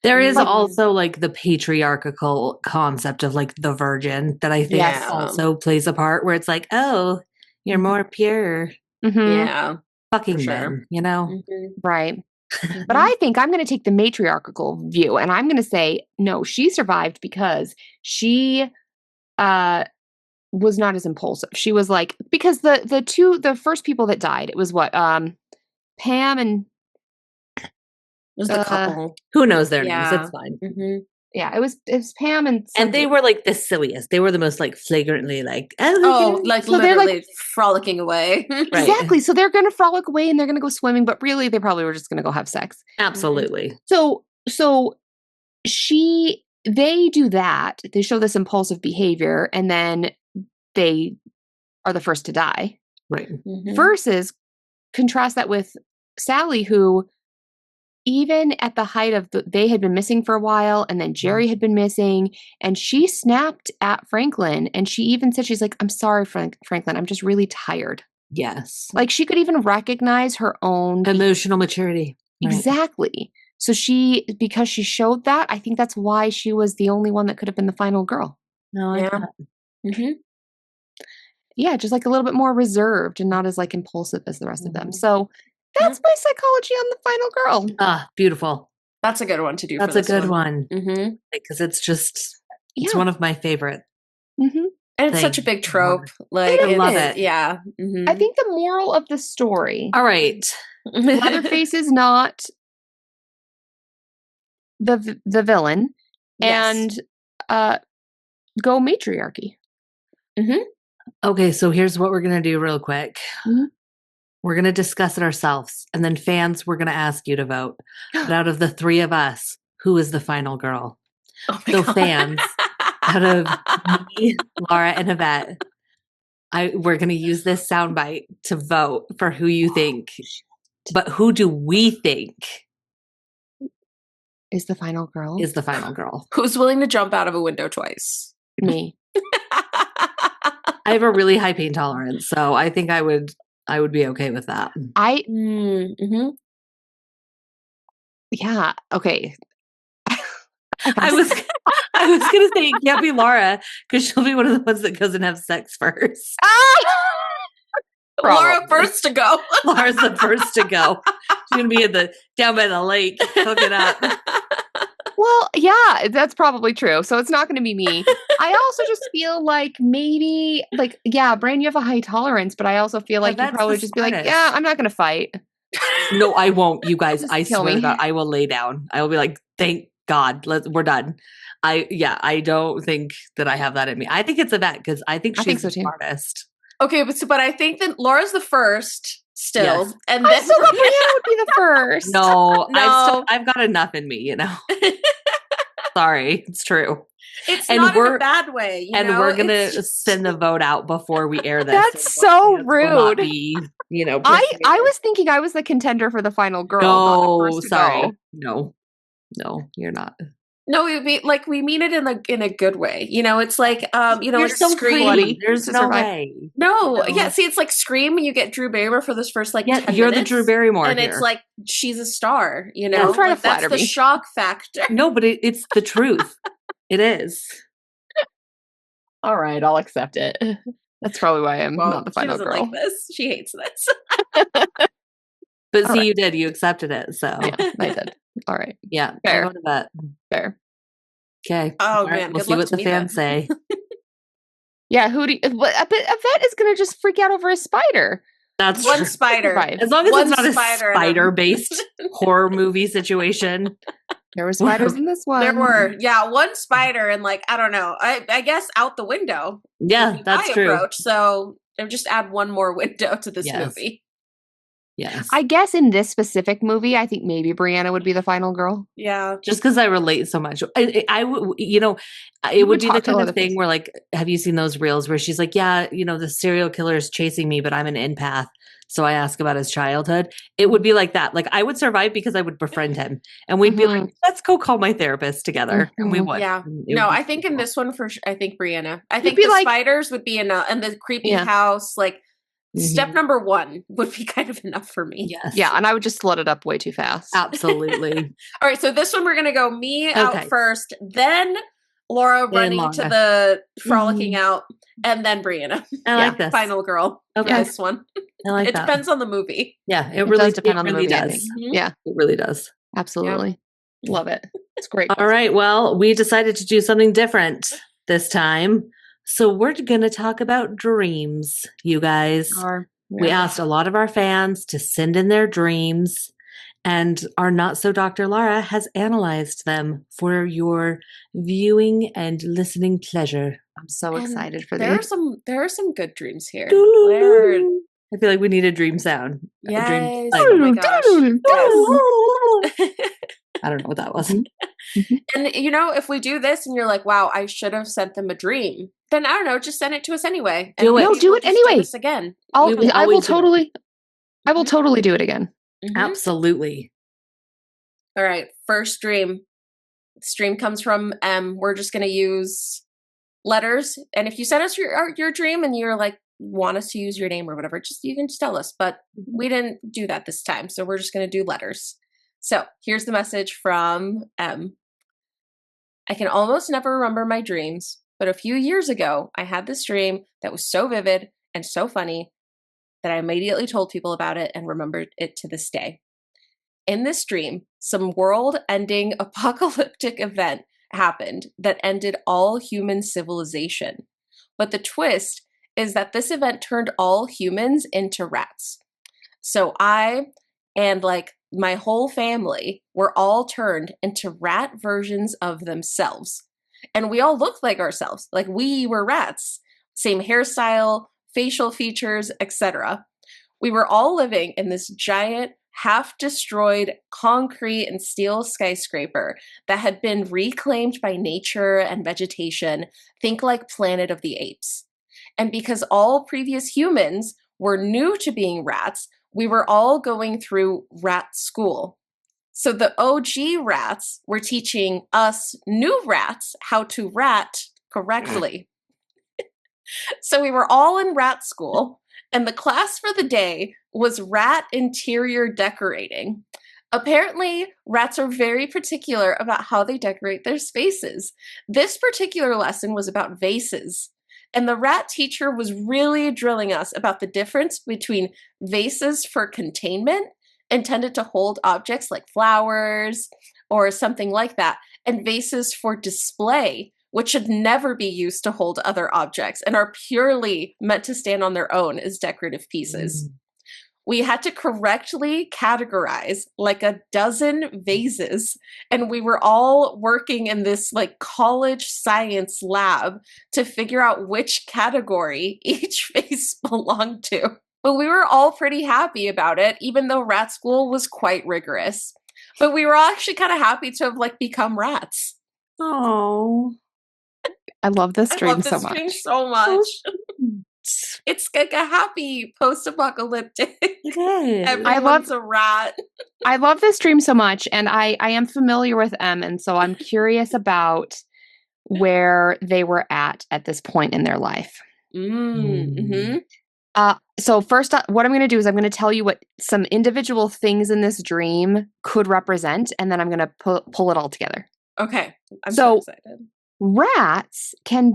There is Like- also like the patriarchal concept of like the virgin that I think Yes. also plays a part where it's like, oh, you're more pure. Mhm. Yeah. Fucking For sure. men, you know? Mhm. Right. But I think I'm going to take the matriarchal view and I'm going to say, no, she survived because she was not as impulsive. She was like, because the first people that died, it was what? Pam and It was the Uh, couple. Who knows their names? Yeah. It's fine. Mm-hmm. yeah, it was Pam and And they something. were like the silliest. They were the most like flagrantly like, Oh, like So they're, like- literally frolicking away. Right. Exactly. So they're going to frolic away and they're going to go swimming, but really they probably were just going to go have sex. Absolutely. So they do that. They show this impulsive behavior and then they are the first to die. Right. Mhm. Versus contrast that with Sally, who even at the height of they had been missing for a while and then Jerry had been missing and she snapped at Franklin and she even said, she's like, I'm sorry, Franklin, I'm just really tired. Yes. Like she could even recognize her own Emotional maturity. Right. Exactly. So because she showed that, I think that's why she was the only one that could have been the final girl. No, I Yeah. got it. Mhm. Yeah, just like a little bit more reserved and not as like impulsive as the rest of them. Mhm. So that's my psychology on the final girl. Ah, beautiful. That's a good one to do. That's for a this good one. Mm-hmm. Because it's just, it's Yeah. one of my favorite. Mm-hmm. And it's such a thing. big trope. Like I love it's- it. Yeah. Mm-hmm. I think the moral of the story, All right. Leatherface is not the villain, Yes. and go matriarchy. Okay, so here's what we're going to do real quick. Mhm. We're going to discuss it ourselves. And then fans, we're going to ask you to vote. But out of the three of us, who is the final girl? Oh my So God. fans, out of me, Laura, and Yvette, we're going to use this soundbite to vote for who you think. But who do we think Is the final girl is the final girl? Who's willing to jump out of a window twice? me? I have a really high pain tolerance, so I think I would be okay with that. Mm-hmm. Yeah. Okay. I was gonna say it can't be Laura because she'll be one of the ones that goes and have sex first. Laura Probably. first to go. Laura's the first to go. She's gonna be down by the lake, hooking up. Well, yeah, that's probably true. So it's not going to be me. I also just feel like maybe, like, yeah, Brain, you have a high tolerance, but I also feel like you that's probably the just be like, smartest. yeah, I'm not going to fight. No, I won't. You guys, Just I kill swear to me. God, I will lay down. I will be like, thank God, we're done. I don't think that I have that in me. I think it's Yvette because I think I she's think so the too. smartest. Okay, but I think that Laura's the first still, Yes. and I then still thought Brianna would be the first. No, No. I've got enough in me, you know. Sorry, it's true. it's and not in we're- a bad way. And know? we're gonna It's just- send the vote out before we air this. That's so so fans will not rude. be, you know, I pushing it. was thinking I was the contender for the final girl. not the No, first to sorry, go. no, you're not. No, we mean it in a good way. You know, it's like You're like so Scream. pretty. There's to no survive. way. No, No. yeah. See, it's like Scream when you get Drew Barrymore for this first like Yeah, 10 you're minutes, the Drew Barrymore and here. it's like she's a star. You know, Don't try to Like, that's flatter the me. shock factor. No, but it's the truth. It is. All right, I'll accept it. That's probably why I'm Well, not the she final doesn't girl. like this. She hates this. But All see, right. you did. You accepted it. So Yeah, I did. All right. yeah, Fair. I go to that. Fair. Okay. Oh, All right, man, we'll good see luck what to the me fans then. say. Yeah, who do you, but a vet is going to just freak out over a spider. That's One true. spider. Survive. As long as One it's not a spider in 'em. spider-based horror movie situation. There were spiders in this one. There were, yeah, one spider and like, I don't know, I guess out the window. Yeah, would be that's my true. approach. So I'll just add one more window to this Yes. movie. Yes. I guess in this specific movie, I think maybe Brianna would be the final girl. Yeah. Just because I relate so much. I would, you know, it You would would be the talk to a kind lot of of thing things. where, like, have you seen those reels where she's like, yeah, you know, the serial killer is chasing me, but I'm an empath. So I ask about his childhood. It would be like that. Like, I would survive because I would befriend him. And we'd be like, let's go call my therapist together. And we would. Yeah. And it No, would be I think in cool. this one I think Brianna. I You'd think be the like- spiders would be enough, and the creepy Yeah. house, like step Mhm. number 1 would be kind of enough for me. Yes. Yeah, and I would just flood it up way too fast. Absolutely. All right, so this one we're gonna go me out Okay. first, then Laura Then running to Laura. the frolicking out, and then Brianna. I like this. Final girl. Okay. For this one. I like It that. depends on the movie. Yeah, It does depend on the movie does. ending. Mhm. Yeah, It really does. absolutely. Love it. It's great. All right. Well, we decided to do something different this time. So we're going to talk about dreams, you guys. We asked a lot of our fans to send in their dreams, and our Not So Dr. Lara has analyzed them for your viewing and listening pleasure. I'm so And excited for there these. are some good dreams here. I feel like we need a dream sound. A dream Yes. like- Oh my gosh. Yes. I don't know what that was. And you know, if we do this and you're like, wow, I should have sent them a dream, then I don't know, just send it to us anyway. And Do it. maybe No, do we'll it just anyway. this again. I We will will always do it. totally do it again. Mhm. Absolutely. All right. First dream. This dream comes from M. We're just gonna use letters. And if you send us your dream and you're like want us to use your name or whatever, you can just tell us. But we didn't do that this time. So we're just gonna do letters. So here's the message from M. I can almost never remember my dreams, but a few years ago, I had this dream that was so vivid and so funny that I immediately told people about it and remembered it to this day. In this dream, some world-ending apocalyptic event happened that ended all human civilization. But the twist is that this event turned all humans into rats. So I and like my whole family were all turned into rat versions of themselves. And we all looked like ourselves, like we were rats. Same hairstyle, facial features, etc. We were all living in this giant, half-destroyed concrete and steel skyscraper that had been reclaimed by nature and vegetation. Think like Planet of the Apes. And because all previous humans were new to being rats, we were all going through rat school. So the OG rats were teaching us new rats how to rat correctly. So we were all in rat school, and the class for the day was rat interior decorating. Apparently, rats are very particular about how they decorate their spaces. This particular lesson was about vases. And the rat teacher was really drilling us about the difference between vases for containment, intended to hold objects like flowers or something like that, and vases for display, which should never be used to hold other objects and are purely meant to stand on their own as decorative pieces. We had to correctly categorize like a dozen vases, and we were all working in this like college science lab to figure out which category each vase belonged to. But we were all pretty happy about it, even though rat school was quite rigorous. But we were all actually kind of happy to have like become rats. Oh. I love this I dream love this so dream much. so much. It's like a happy post-apocalyptic. Everyone's a rat. I love this dream so much, and I am familiar with M, and so I'm curious about where they were at this point in their life. Mm-hmm. So first, what I'm going to do is I'm going to tell you what some individual things in this dream could represent, and then I'm going to pull it all together. Okay, I'm so excited. Rats can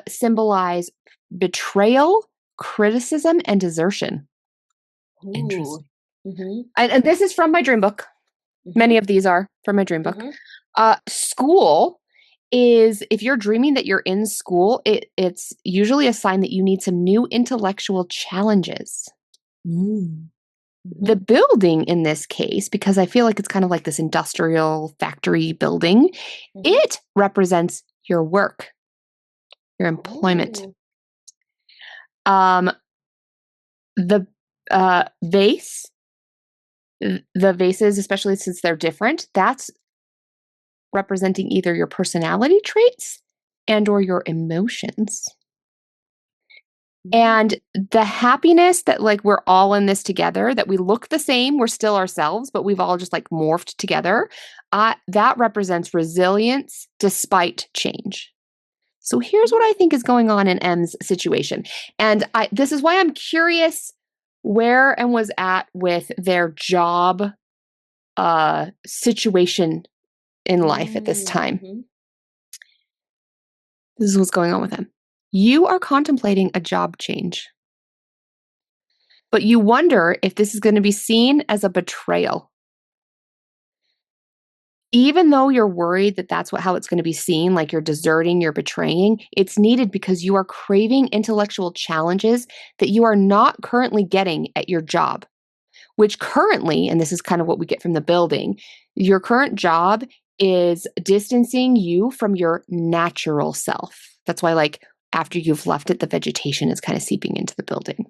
symbolize betrayal, criticism, and desertion. Interesting. And this is from my dream book. Many of these are from my dream book. School is, if you're dreaming that you're in school, it's usually a sign that you need some new intellectual challenges. The building in this case, because I feel like it's kind of like this industrial factory building, it represents your work, your employment. The vase, the vases, especially since they're different, that's representing either your personality traits and or your emotions. And the happiness that like we're all in this together, that we look the same, we're still ourselves, but we've all just like morphed together, that represents resilience despite change. So here's what I think is going on in M's situation. And this is why I'm curious where M was at with their job situation in life at this time. This is what's going on with him. You are contemplating a job change, but you wonder if this is going to be seen as a betrayal. Even though you're worried that that's how it's going to be seen, like you're deserting, you're betraying, it's needed because you are craving intellectual challenges that you are not currently getting at your job, which currently, and this is kind of what we get from the building, your current job is distancing you from your natural self. That's why, like, after you've left it, the vegetation is kind of seeping into the building.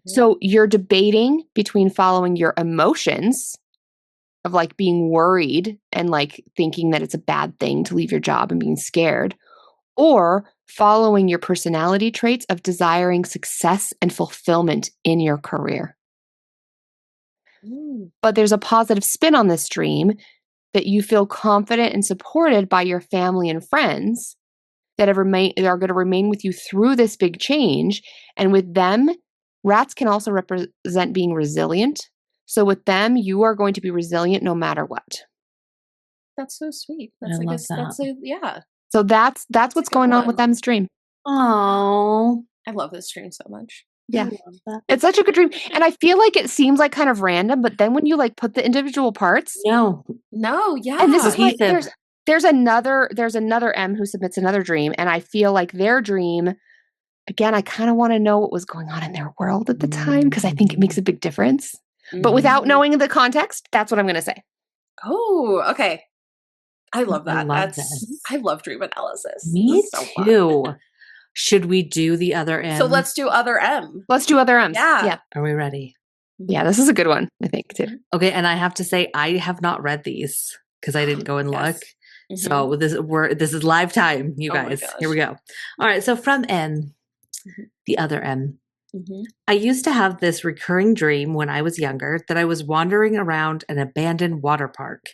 So you're debating between following your emotions of like being worried and like thinking that it's a bad thing to leave your job and being scared, or following your personality traits of desiring success and fulfillment in your career. But there's a positive spin on this dream that you feel confident and supported by your family and friends that are going to remain with you through this big change. And with them, rats can also represent being resilient. So with them, you are going to be resilient no matter what. That's so sweet. That's I like love that. yeah. So that's what's going on with M's dream. Oh, I love this dream so much. Yeah. It's such a good dream. And I feel like it seems like kind of random, but then when you like put the individual parts. No, yeah. And this is why there's another M who submits another dream. And I feel like their dream, again, I kind of want to know what was going on in their world at the time because I think it makes a big difference. But without knowing the context, that's what I'm going to say. Oh, okay. I love that. I love dream analysis. Me too. Should we do the other M? So let's do other M. Let's do other M's. Yeah. Are we ready? Yeah, this is a good one, I think, too. Okay, and I have to say, I have not read these because I didn't go and look. So this is live time, you guys. Here we go. All right, so from M, the other M. I used to have this recurring dream when I was younger that I was wandering around an abandoned water park.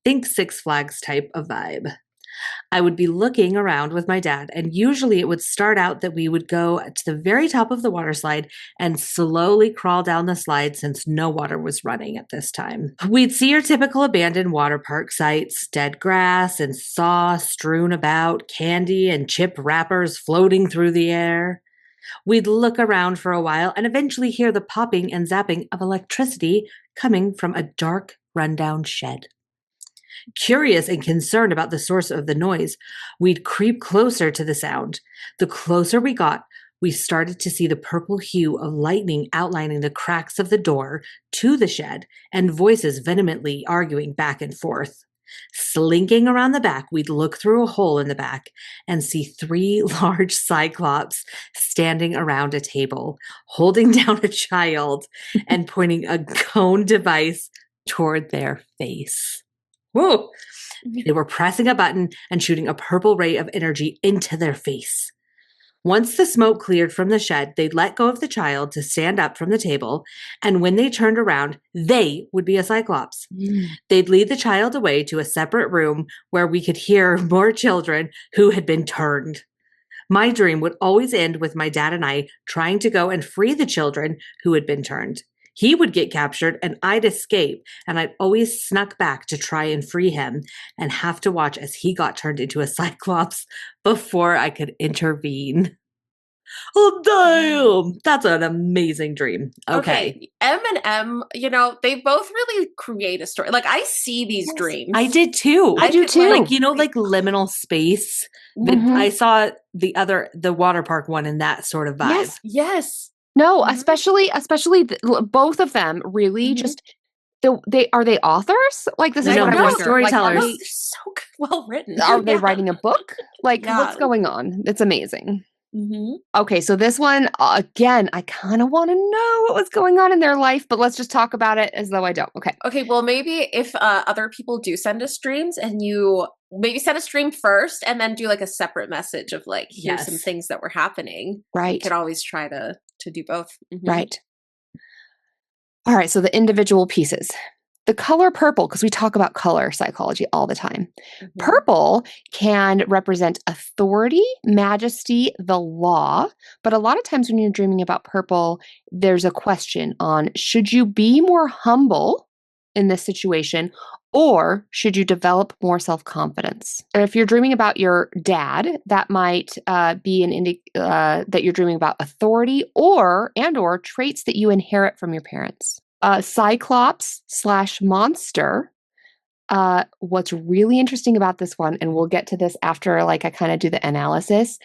Think Six Flags type of vibe. I would be looking around with my dad, and usually it would start out that we would go to the very top of the water slide and slowly crawl down the slide since no water was running at this time. We'd see your typical abandoned water park sites, dead grass and saw strewn about, candy and chip wrappers floating through the air. We'd look around for a while and eventually hear the popping and zapping of electricity coming from a dark, rundown shed. Curious and concerned about the source of the noise, we'd creep closer to the sound. The closer we got, we started to see the purple hue of lightning outlining the cracks of the door to the shed and voices vehemently arguing back and forth. Slinking around the back, we'd look through a hole in the back and see 3 large cyclops standing around a table, holding down a child and pointing a cone device toward their face. Whoa! They were pressing a button and shooting a purple ray of energy into their face. Once the smoke cleared from the shed, they'd let go of the child to stand up from the table, and when they turned around, they would be a cyclops. They'd lead the child away to a separate room where we could hear more children who had been turned. My dream would always end with my dad and I trying to go and free the children who had been turned. He would get captured and I'd escape, and I'd always snuck back to try and free him and have to watch as he got turned into a cyclops before I could intervene. Oh, damn. That's an amazing dream. Okay. M and M, they both really create a story. Like, I see these dreams. I did too. I do too. Like, like liminal space. I saw the water park one in that sort of vibe. Yes. No, especially both of them really just are they authors? Like, this is what I wonder. Storytellers. Like, they're so well written. Are they writing a book? Like, what's going on? It's amazing. Okay, so this one, again, I kind of want to know what was going on in their life, but let's just talk about it as though I don't. Okay, well, maybe if other people do send us streams, and you maybe send a stream first and then do like a separate message of like, here's some things that were happening. Right. You could always try to do both. Right. All right, so the individual pieces. The color purple, because we talk about color psychology all the time. Purple can represent authority, majesty, the law. But a lot of times when you're dreaming about purple, there's a question on, should you be more humble in this situation, or should you develop more self-confidence? And if you're dreaming about your dad, that might be that you're dreaming about authority or traits that you inherit from your parents. Cyclops / monster. What's really interesting about this one, and we'll get to this after I kind of do the analysis,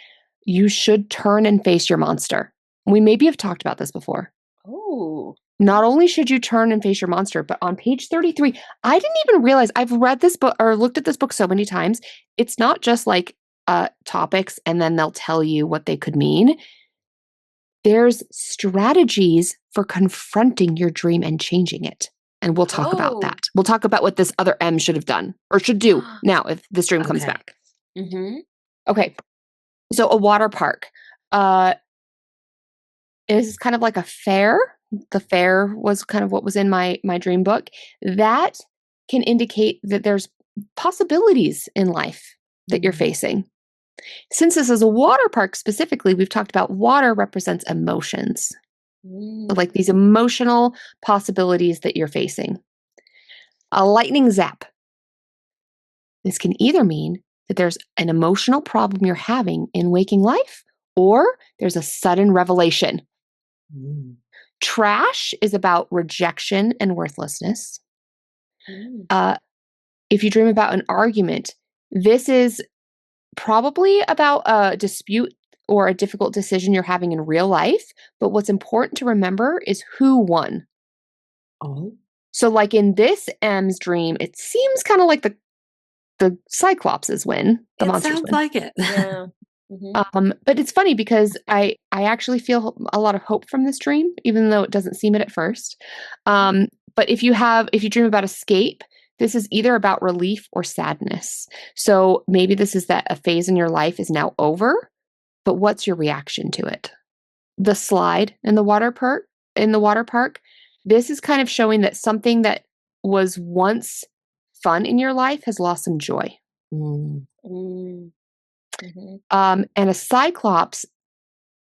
you should turn and face your monster. We maybe have talked about this before. Oh. Not only should you turn and face your monster, but on page 33, I didn't even realize, I've read this book or looked at this book so many times. It's not just topics and then they'll tell you what they could mean. There's strategies for confronting your dream and changing it. And we'll talk about that. We'll talk about what this other M should have done or should do now if this dream comes back. Okay. So a water park. Is kind of like a fair. The fair was kind of what was in my dream book. That can indicate that there's possibilities in life that you're facing. Since this is a water park specifically, we've talked about water represents emotions. Like these emotional possibilities that you're facing. A lightning zap. This can either mean that there's an emotional problem you're having in waking life, or there's a sudden revelation. Trash is about rejection and worthlessness. If you dream about an argument, this is probably about a dispute or a difficult decision you're having in real life. But what's important to remember is who won. So like in this M's dream, it seems kind of like the Cyclopses win. The monsters sounds win. like it. Yeah. But it's funny because I actually feel a lot of hope from this dream, even though it doesn't seem it at first. But if you dream about escape, this is either about relief or sadness. So maybe this is that a phase in your life is now over, but what's your reaction to it? The slide in the water park, this is kind of showing that something that was once fun in your life has lost some joy. And a Cyclops,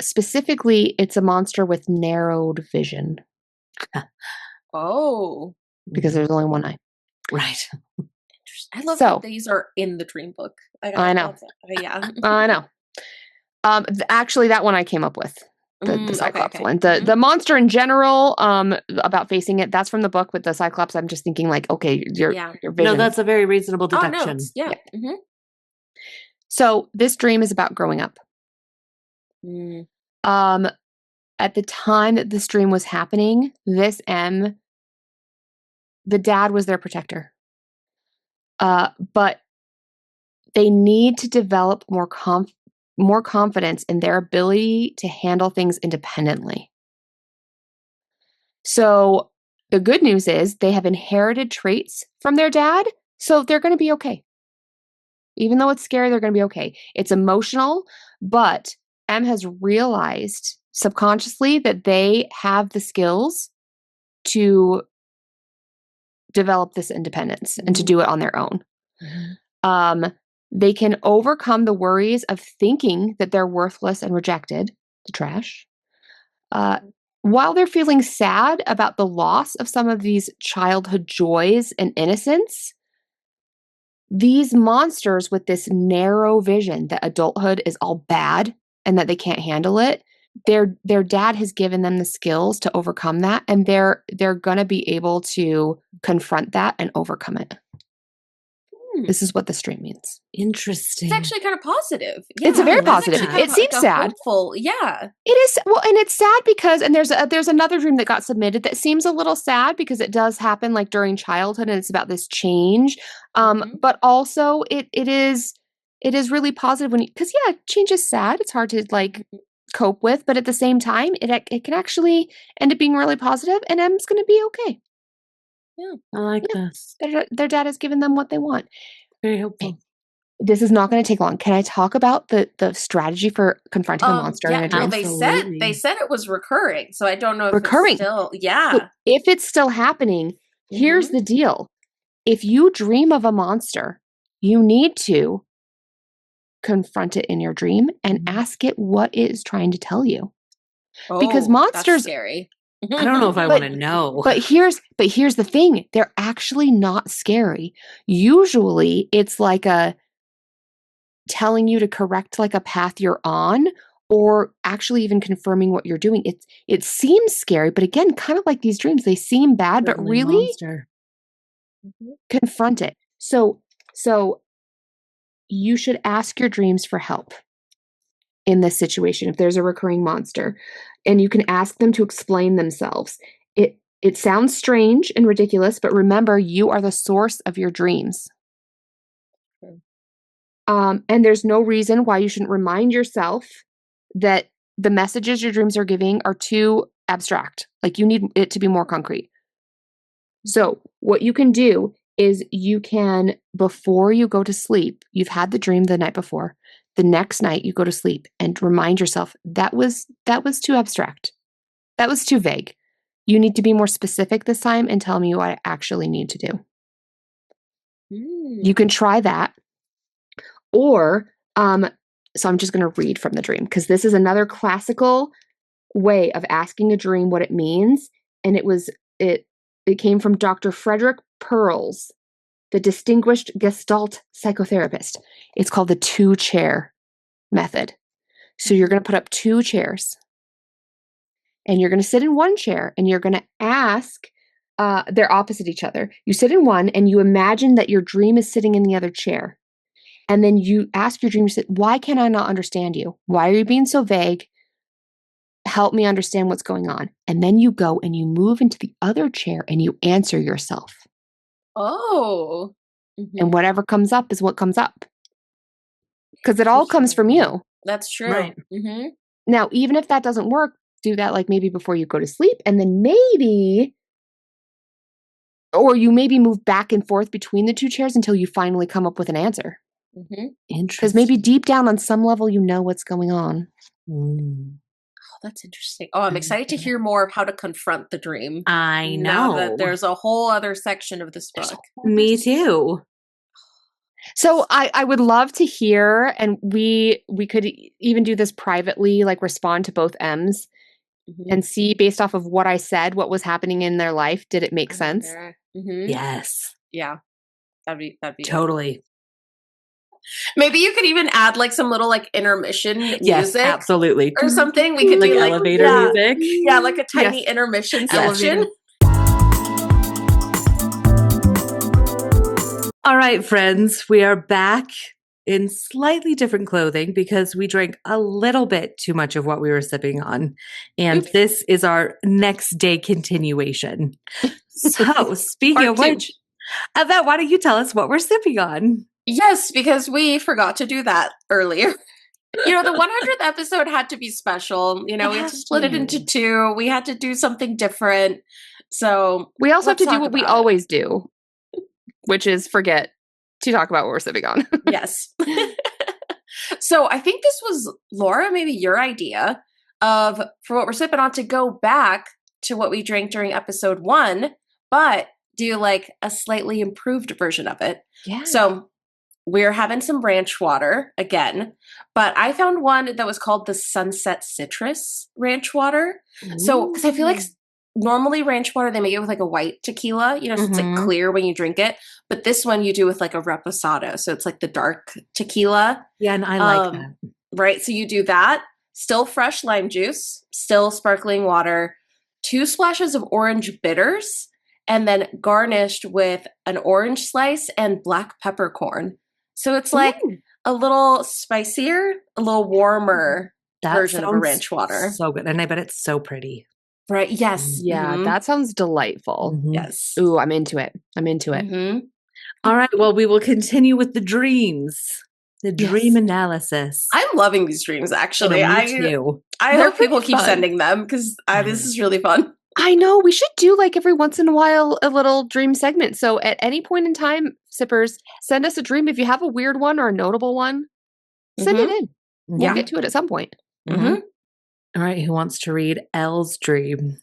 specifically, it's a monster with narrowed vision. Because there's only one eye. Right. I love that these are in the dream book. I know. Yeah. I know. Actually, that one I came up with. The Cyclops one. The monster in general, about facing it, that's from the book. With the Cyclops, I'm just thinking your vision. No, that's a very reasonable deduction. So this dream is about growing up. At the time that this dream was happening, this M, the dad was their protector. But they need to develop more confidence in their ability to handle things independently. So the good news is they have inherited traits from their dad, so they're going to be okay. Even though it's scary, they're going to be okay. It's emotional, but M has realized subconsciously that they have the skills to develop this independence and to do it on their own. They can overcome the worries of thinking that they're worthless and rejected, the trash. While they're feeling sad about the loss of some of these childhood joys and innocence, these monsters with this narrow vision that adulthood is all bad and that they can't handle it, their dad has given them the skills to overcome that, and they're going to be able to confront that and overcome it. This is what this dream means. Interesting. It's actually kind of positive. It's a very positive. It seems sad. Hopeful. Yeah. It is. Well, and it's sad because, and there's another dream that got submitted that seems a little sad because it does happen like during childhood, and it's about this change. But also it is really positive because change is sad. It's hard to like cope with, but at the same time, it can actually end up being really positive, and M's going to be okay. Yeah, I like this. Their dad has given them what they want. Very helpful. This is not going to take long. Can I talk about the strategy for confronting a monster in a dream? Well, they said it was recurring, so I don't know if recurring. It's still, yeah. So if it's still happening, here's the deal. If you dream of a monster, you need to confront it in your dream and ask it what it is trying to tell you. Because monsters, that's scary. I don't know if I want to know. But here's the thing. They're actually not scary. Usually it's like telling you to correct like a path you're on, or actually even confirming what you're doing. It seems scary, but again, kind of like these dreams, they seem bad, but really confront it. So you should ask your dreams for help in this situation if there's a recurring monster, and you can ask them to explain themselves. It sounds strange and ridiculous, but remember, you are the source of your dreams. And there's no reason why you shouldn't remind yourself that the messages your dreams are giving are too abstract. Like, you need it to be more concrete. So what you can do is you can, before you go to sleep, you've had the dream the night before, the next night you go to sleep and remind yourself that was too abstract. That was too vague. You need to be more specific this time and tell me what I actually need to do. You can try that. Or, so I'm just going to read from the dream because this is another classical way of asking a dream what it means. And it came from Dr. Frederick Perls, the distinguished Gestalt psychotherapist. It's called the 2-chair method. So you're going to put up 2 chairs and you're going to sit in one chair and you're going to ask, they're opposite each other. You sit in one and you imagine that your dream is sitting in the other chair. And then you ask your dream, why can I not understand you? Why are you being so vague? Help me understand what's going on. And then you go and you move into the other chair and you answer yourself. Oh. And whatever comes up is what comes up. Because it all comes from you. That's true. Right. Now, even if that doesn't work, do that like maybe before you go to sleep. And then maybe, or you maybe move back and forth between the 2 chairs until you finally come up with an answer. Interesting. Because maybe deep down on some level, you know what's going on. Oh, that's interesting. Oh, I'm excited to hear more of how to confront the dream. I know. Now that there's a whole other section of this book. Me too. So I would love to hear, and we could even do this privately, like respond to both M's and see based off of what I said, what was happening in their life. Did it make sense? Yes. Yeah. That'd be totally. Maybe you could even add like some little like intermission music. Absolutely. Or something. We could like do like elevator music. Yeah, like a tiny intermission section. All right, friends, we are back in slightly different clothing because we drank a little bit too much of what we were sipping on. And this is our next day continuation. So, speaking of which, Yvette, why don't you tell us what we're sipping on? Yes, because we forgot to do that earlier. The 100th episode had to be special. We had to split it into 2. We had to do something different. So we also have to do what we always do, which is forget to talk about what we're sipping on. Yes. So I think this was, Laura, maybe your idea for what we're sipping on, to go back to what we drank during episode 1, but do like a slightly improved version of it. Yeah. So we're having some ranch water again, but I found one that was called the Sunset Citrus ranch water. So, because I feel like normally ranch water, they make it with like a white tequila, so it's like clear when you drink it. But this one you do with like a reposado. So it's like the dark tequila. Yeah, and I like that. Right. So you do that. still fresh lime juice, still sparkling water, 2 splashes of orange bitters, and then garnished with an orange slice and black peppercorn. So it's like a little spicier, a little warmer version of a ranch water. So good. And I bet it's so pretty. Right. Yes. Yeah, that sounds delightful. Yes. Ooh, I'm into it. All right. Well, we will continue with the dreams. The dream analysis. I'm loving these dreams, actually. Me too. I hope people keep sending them because this is really fun. I know. We should do like every once in a while a little dream segment. So at any point in time, sippers, send us a dream. If you have a weird one or a notable one, send it in. We'll get to it at some point. All right. Who wants to read Elle's dream?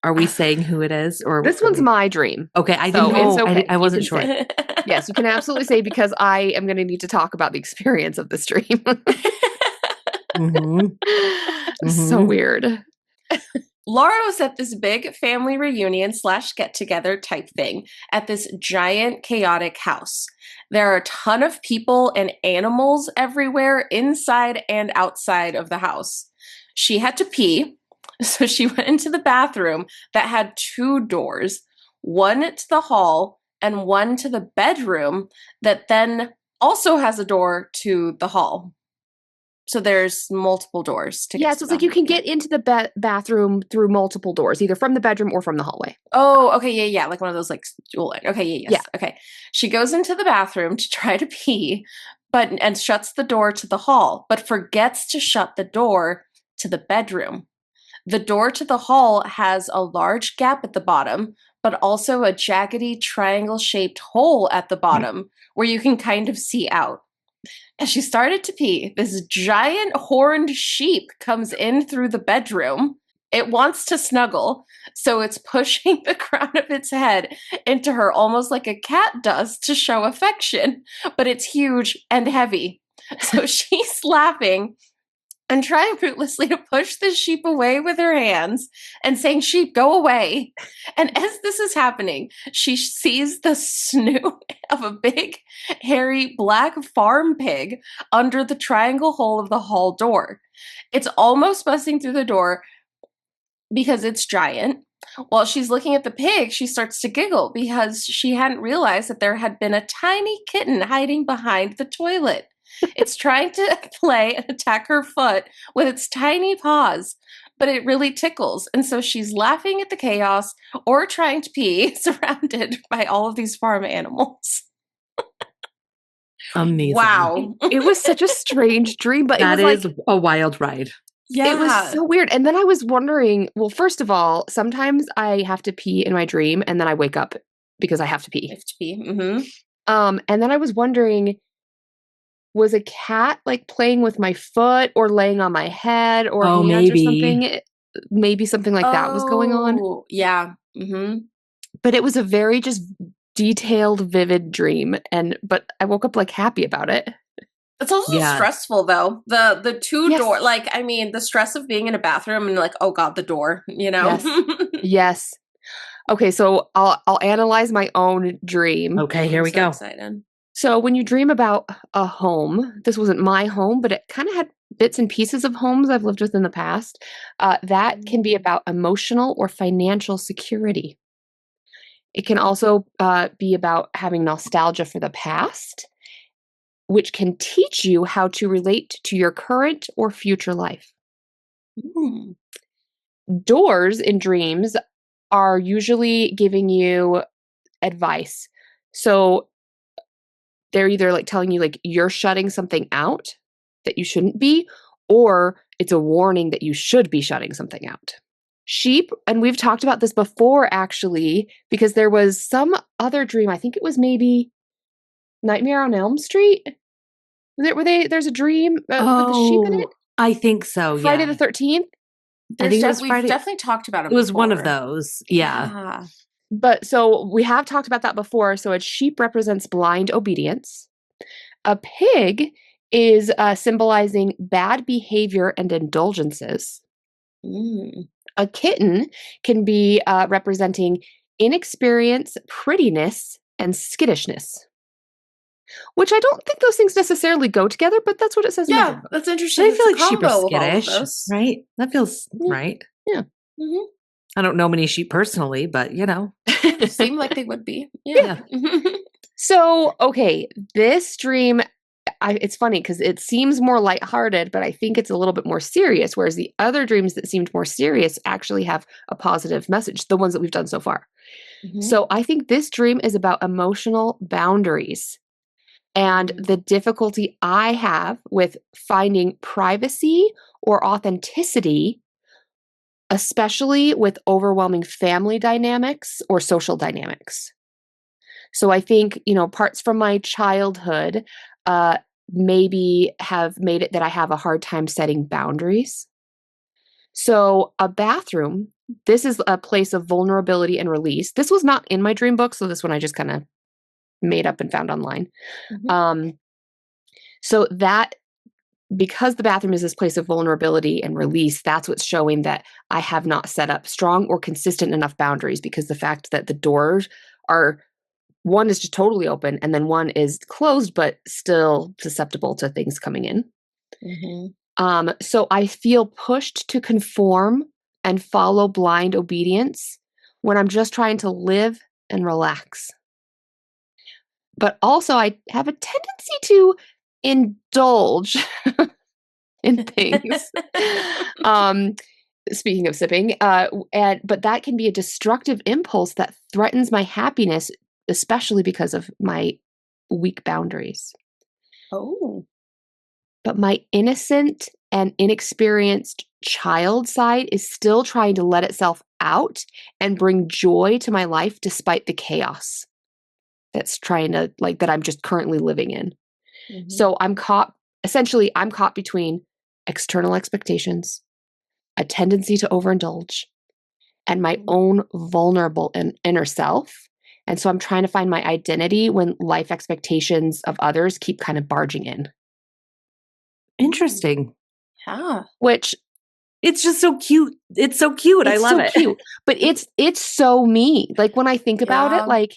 Are we saying who it is? Or this one's my dream. Okay. I didn't know. Okay. I wasn't sure. Yes, you can absolutely say because I am going to need to talk about the experience of this dream. So weird. Laura was at this big family reunion / get-together type thing at this giant chaotic house. There are a ton of people and animals everywhere inside and outside of the house. She had to pee, so she went into the bathroom that had 2 doors, one to the hall and one to the bedroom that then also has a door to the hall. So there's multiple doors to get to so it's like you can get into the bathroom through multiple doors, either from the bedroom or from the hallway. Oh, okay, yeah, like one of those like dual. Okay, yes. Okay. She goes into the bathroom to try to pee, and shuts the door to the hall, but forgets to shut the door to the bedroom. The door to the hall has a large gap at the bottom, but also a jaggedy triangle-shaped hole at the bottom where you can kind of see out. As she started to pee, this giant horned sheep comes in through the bedroom. It wants to snuggle, so it's pushing the crown of its head into her almost like a cat does to show affection, but it's huge and heavy. So she's laughing and trying fruitlessly to push the sheep away with her hands and saying, "Sheep, go away." And as this is happening, she sees the snoot of a big, hairy, black farm pig under the triangle hole of the hall door. It's almost busting through the door because it's giant. While she's looking at the pig, she starts to giggle because she hadn't realized that there had been a tiny kitten hiding behind the toilet. It's trying to play and attack her foot with its tiny paws, but it really tickles. And so she's laughing at the chaos or trying to pee, surrounded by all of these farm animals. Amazing. Wow. It was such a strange dream, but that it was is a wild ride. Yeah. It was so weird. And then I was wondering, well, first of all, sometimes I have to pee in my dream and then I wake up because I have to pee. I have to pee. And then I was wondering, was a cat like playing with my foot or laying on my head or hands or something? Maybe something like that was going on. Yeah. But it was a very just detailed, vivid dream. But I woke up like happy about it. It's also stressful though. The 2 door, like, I mean, the stress of being in a bathroom and like, oh God, the door, you know? Yes. Okay, so I'll analyze my own dream. Okay, here we go. Excited. So when you dream about a home, this wasn't my home, but it kind of had bits and pieces of homes I've lived with in the past. That can be about emotional or financial security. It can also be about having nostalgia for the past, which can teach you how to relate to your current or future life. Doors in dreams are usually giving you advice. So they're either like telling you like you're shutting something out that you shouldn't be, or it's a warning that you should be shutting something out. Sheep, and we've talked about this before actually, because there was some other dream, I think it was maybe Nightmare on Elm Street. There's a dream with the sheep in it? I think so, Friday the 13th? We've definitely talked about it. It was before. one of those. Yeah. But so we have talked about that before. So a sheep represents blind obedience. A pig is symbolizing bad behavior and indulgences. A kitten can be representing inexperience, prettiness, and skittishness. which I don't think those things necessarily go together, but that's what it says in my Yeah, dream book. that's interesting. I feel like It's a sheep are combo of all of skittish, those. right? That feels Yeah. right. Yeah. Mhm. I don't know many sheep personally, but Seem like they would be. Yeah. So, okay, this dream, it's funny because it seems more lighthearted, but I think it's a little bit more serious, whereas the other dreams that seemed more serious actually have a positive message, the ones that we've done so far. Mhm. So I think this dream is about emotional boundaries and the difficulty I have with finding privacy or authenticity, especially with overwhelming family dynamics or social dynamics. So I think, parts from my childhood maybe have made it that I have a hard time setting boundaries. So a bathroom, this is a place of vulnerability and release. This was not in my dream book, so this one I just kind of made up and found online. So that, because the bathroom is this place of vulnerability and release, that's what's showing that I have not set up strong or consistent enough boundaries, because the fact that the doors are, one is just totally open and then one is closed but still susceptible to things coming in. So I feel pushed to conform and follow blind obedience when I'm just trying to live and relax. But also I have a tendency to indulge in things. Speaking of sipping, but that can be a destructive impulse that threatens my happiness, especially because of my weak boundaries. Oh. But my innocent and inexperienced child side is still trying to let itself out and bring joy to my life despite the chaos that's trying to, that I'm just currently living in. So I'm caught between external expectations, a tendency to overindulge, and my own vulnerable and inner self. And so I'm trying to find my identity when life expectations of others keep kind of barging in. Interesting. Yeah. Which, it's just so cute. It's so cute. I love it. Cute. But it's so me. Like when I think about it,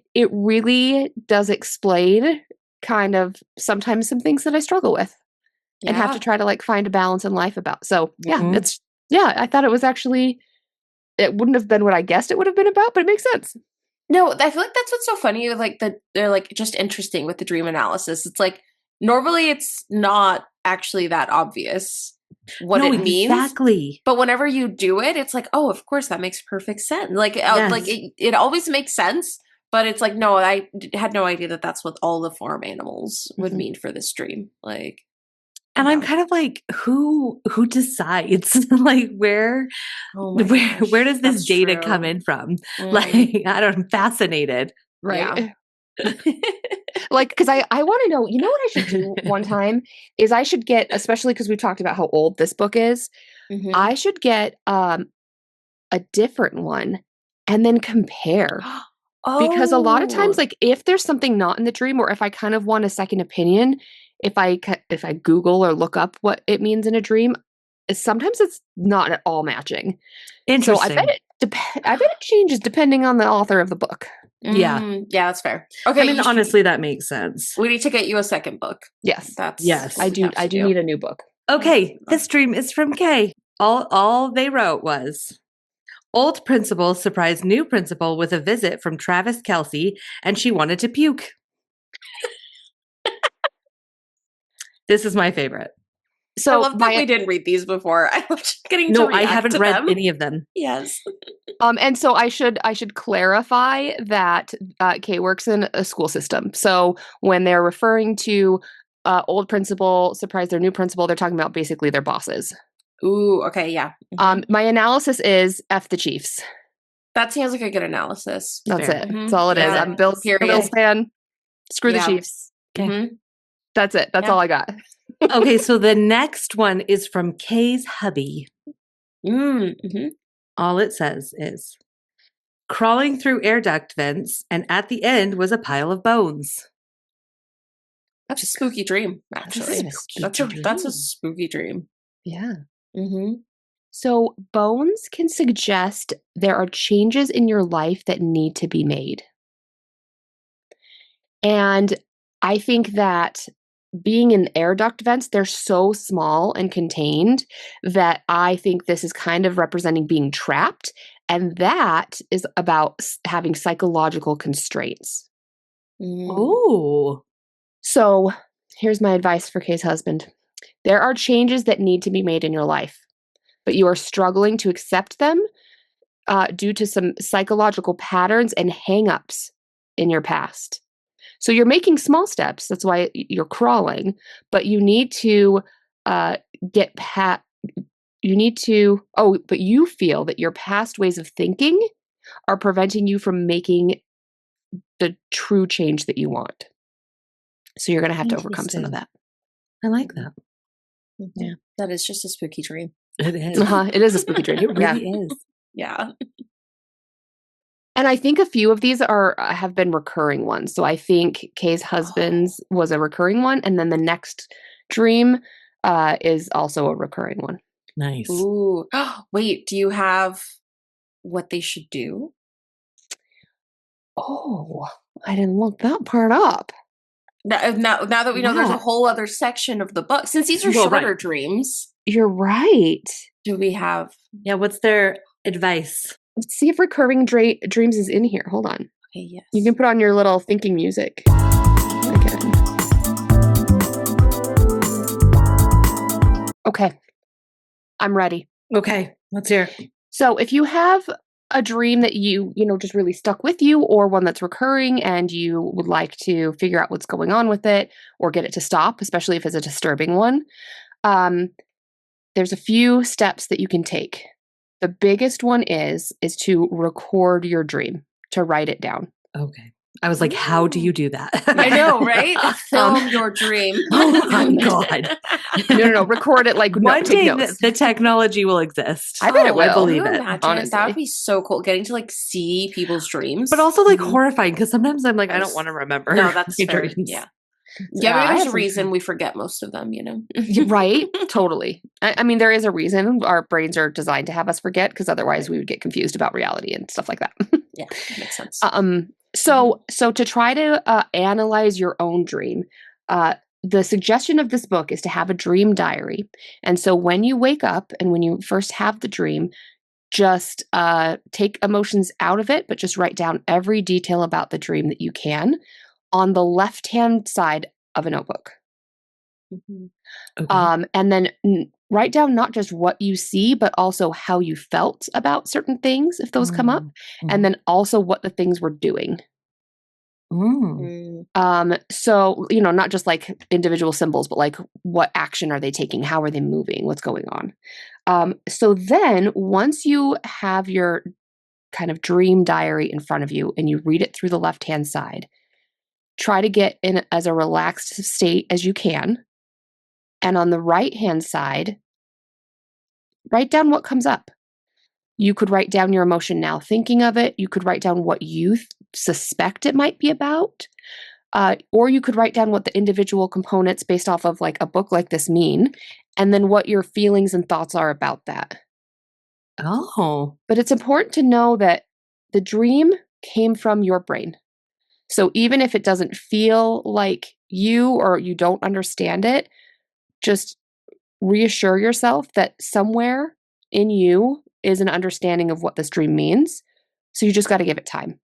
it really does explain kind of sometimes some things that I struggle with and have to try to find a balance in life about. So I thought it was actually, it wouldn't have been what I guessed it would have been about, but it makes sense. No, I feel like that's what's so funny. They're just interesting with the dream analysis. It's normally it's not actually that obvious what it means. Exactly. But whenever you do it, it's oh, of course that makes perfect sense. It always makes sense. But it's no, I had no idea that that's what all the farm animals would mean for this dream. And I'm kind of who decides where does this data come in from? I don't know, I'm fascinated. Right. Yeah. Because I want to know, what I should do one time is I should get, especially because we've talked about how old this book is, I should get a different one and then compare. Because a lot of times, if there's something not in the dream, or if I kind of want a second opinion, if I Google or look up what it means in a dream, sometimes it's not at all matching. Interesting. So I bet it changes depending on the author of the book. Yeah, that's fair. Okay, I mean, honestly, that makes sense. We need to get you a second book. Yes, yes, I do. I do need a new book. Okay, this dream is from Kay. All they wrote was, old principal surprised new principal with a visit from Travis Kelsey, and she wanted to puke. This is my favorite. So I love that we didn't read these before. I love just getting to react. I haven't to read them. any of them. Yes. And so I should clarify that Kay works in a school system. So when they're referring to old principal surprise their new principal, they're talking about basically their bosses. Ooh, okay, yeah. My analysis is F the Chiefs. That seems like a good analysis. That's it. That's all it is. I'm Bill's fan. Screw the Chiefs. Okay. That's it. That's all I got. Okay, so the next one is from Kay's hubby. All it says is, crawling through air duct vents, and at the end was a pile of bones. That's a spooky dream, actually. That's a spooky dream. Yeah. So bones can suggest there are changes in your life that need to be made. And I think that being in air duct vents, they're so small and contained that I think this is kind of representing being trapped. And that is about having psychological constraints. Oh. So here's my advice for Kay's husband. There are changes that need to be made in your life, but you are struggling to accept them due to some psychological patterns and hang-ups in your past. So you're making small steps. That's why you're crawling, but you need to get past. You need to. Oh, but you feel that your past ways of thinking are preventing you from making the true change that you want. So you're going to have to overcome some of that. I like that. Yeah, that is just a spooky dream. It is. It is a spooky dream. It really is. Yeah. And I think a few of these have been recurring ones. So I think Kay's husband's was a recurring one, and then the next dream is also a recurring one. Nice. Ooh. Wait, do you have what they should do? Oh, I didn't look that part up. Now that we know there's a whole other section of the book, since these are shorter dreams. You're right. Do we have? Yeah, what's their advice? Let's see if recurring dreams is in here. Hold on. Okay, yes. You can put on your little thinking music. Okay. I'm ready. Okay, let's hear. So if you have a dream that you just really stuck with you, or one that's recurring and you would like to figure out what's going on with it or get it to stop, especially if it's a disturbing one, there's a few steps that you can take. The biggest one is to record your dream, to write it down. Okay. I was like, how do you do that? I know, right? Film your dream. Oh my God. No. Record it like one day notes. the technology will exist. I bet it will. I believe it. Honestly. That would be so cool. Getting to see people's dreams. But also horrifying, because sometimes I'm like, I don't want to remember. No, that's fair. Dreams. Yeah. Yeah, maybe there's a reason we forget most of them, Right? Totally. I mean, there is a reason our brains are designed to have us forget, because otherwise we would get confused about reality and stuff like that. Yeah, makes sense. So to try to analyze your own dream, the suggestion of this book is to have a dream diary. And so when you wake up and when you first have the dream, just take emotions out of it, but just write down every detail about the dream that you can on the left-hand side of a notebook. Mm-hmm. Okay. And then write down not just what you see, but also how you felt about certain things, if those come up, and then also what the things were doing. So, not just like individual symbols, but like what action are they taking? How are they moving? What's going on? So then once you have your kind of dream diary in front of you and you read it through the left-hand side, try to get in as a relaxed state as you can. And on the right-hand side, write down what comes up. You could write down your emotion now thinking of it. You could write down what you suspect it might be about. Or you could write down what the individual components based off of like a book like this mean, and then what your feelings and thoughts are about that. Oh. But it's important to know that the dream came from your brain. So even if it doesn't feel like you or you don't understand it, just reassure yourself that somewhere in you is an understanding of what this dream means. So you just got to give it time.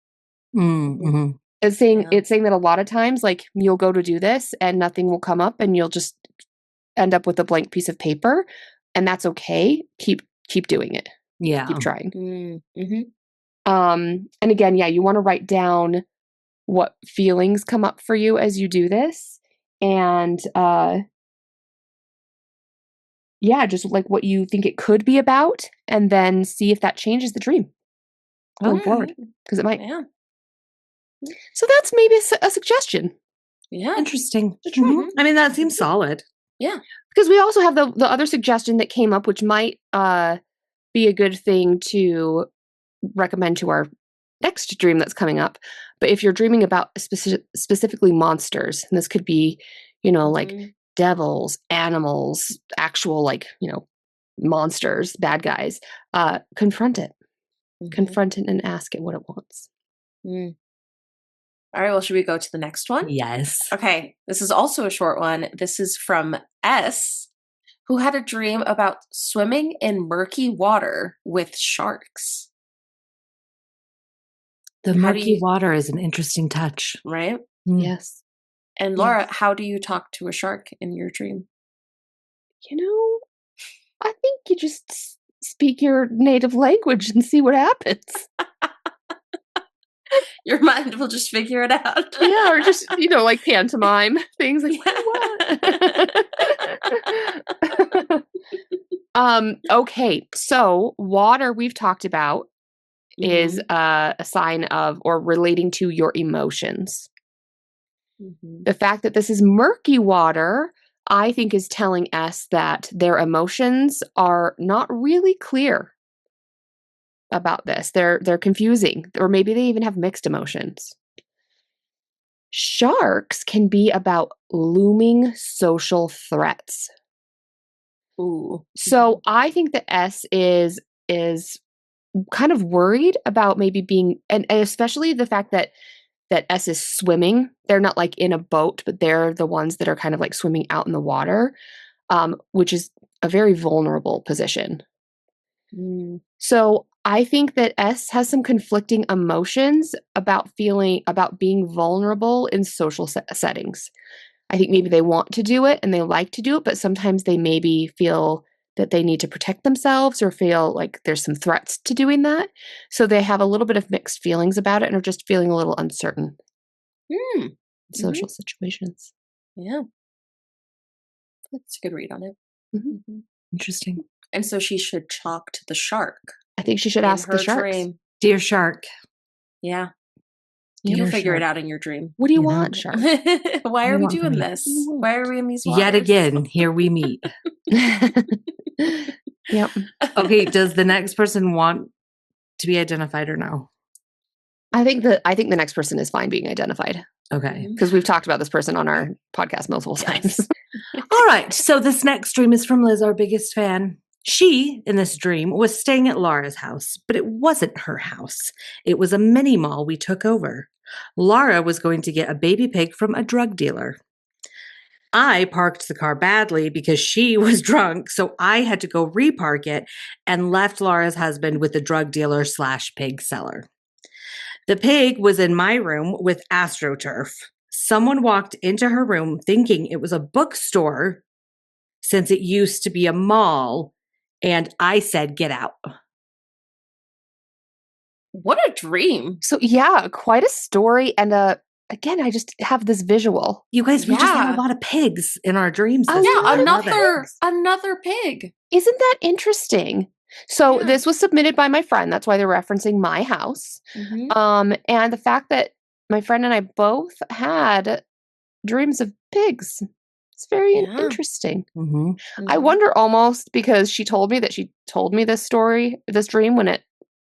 Mm-hmm. It's saying that a lot of times, like, you'll go to do this and nothing will come up and you'll just end up with a blank piece of paper, and that's okay. Keep doing it. Yeah. Keep trying. Mm-hmm. And again, you want to write down what feelings come up for you as you do this, and just like what you think it could be about, and then see if that changes the dream going forward, because it might. Yeah. So that's maybe a suggestion. Yeah. Interesting. Mm-hmm. I mean, that seems solid. Yeah. Because we also have the other suggestion that came up, which might be a good thing to recommend to our next dream that's coming up. But if you're dreaming about specifically monsters, and this could be, like devils, animals, actual, like, monsters, bad guys, confront it. Mm-hmm. Confront it and ask it what it wants. All right, well, should we go to the next one? Yes. Okay, this is also a short one. This is from S, who had a dream about swimming in murky water with sharks. The How do murky you- water is an interesting touch. Right? Mm. Yes. And Laura, how do you talk to a shark in your dream? You know, I think you just speak your native language and see what happens. Your mind will just figure it out. Yeah, or just, like pantomime things like what? Okay, so water we've talked about is a sign of or relating to your emotions. The fact that this is murky water, I think, is telling us that their emotions are not really clear about this. They're confusing, or maybe they even have mixed emotions. Sharks can be about looming social threats. Ooh. So I think that S is kind of worried about maybe being, and especially the fact that S is swimming. They're not like in a boat, but they're the ones that are kind of like swimming out in the water, which is a very vulnerable position. So I think that S has some conflicting emotions about being vulnerable in social settings. I think maybe they want to do it and they like to do it, but sometimes they maybe feel that they need to protect themselves or feel like there's some threats to doing that. So they have a little bit of mixed feelings about it and are just feeling a little uncertain in social situations. Yeah. That's a good read on it. Interesting. And so she should talk to the shark. I think she should in ask her the sharks. dream. Dear shark. Yeah. Dear You'll figure shark. it out in your dream. What do you You know? want, shark? Why are we want from doing me? this? Why are we in these waters? Yet again, here we meet. Yep. Okay, does the next person want to be identified or no? I think the next person is fine being identified Okay. because we've talked about this person on our podcast multiple times. All right. So this next dream is from Liz, our biggest fan. She, in this dream, was staying at Laura's house, but it wasn't her house. It was a mini mall we took over. Laura was going to get a baby pig from a drug dealer. I parked the car badly because she was drunk, so I had to go repark it and left Laura's husband with the drug dealer / pig seller. The pig was in my room with AstroTurf. Someone walked into her room thinking it was a bookstore since it used to be a mall, and I said, get out. What a dream. So yeah, quite a story. And again, I just have this visual. You guys, we just have Yeah. a lot of pigs in our dreams. Oh, this yeah, week. I love it. another pig. Isn't that interesting? So Yeah. this was submitted by my friend. That's why they're referencing my house. And the fact that my friend and I both had dreams of pigs. It's very interesting. I wonder almost because she told me this dream when it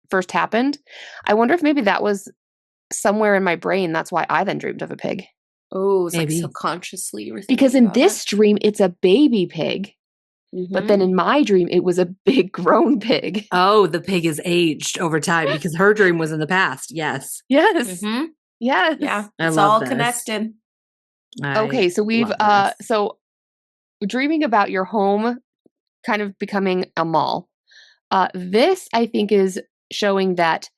first happened. I wonder if maybe that was somewhere in my brain. That's why I then dreamed of a pig. Oh, it's Maybe. like subconsciously you were Because thinking in about this dream, it's a baby pig. But then in my dream, it was a big grown pig. Oh, the pig is aged over time because her dream was in the past. Yes. Yes. Yes. Yeah. I It's love all this. connected. Okay, so we've love this. so dreaming about your home kind of becoming a mall. This I think is showing that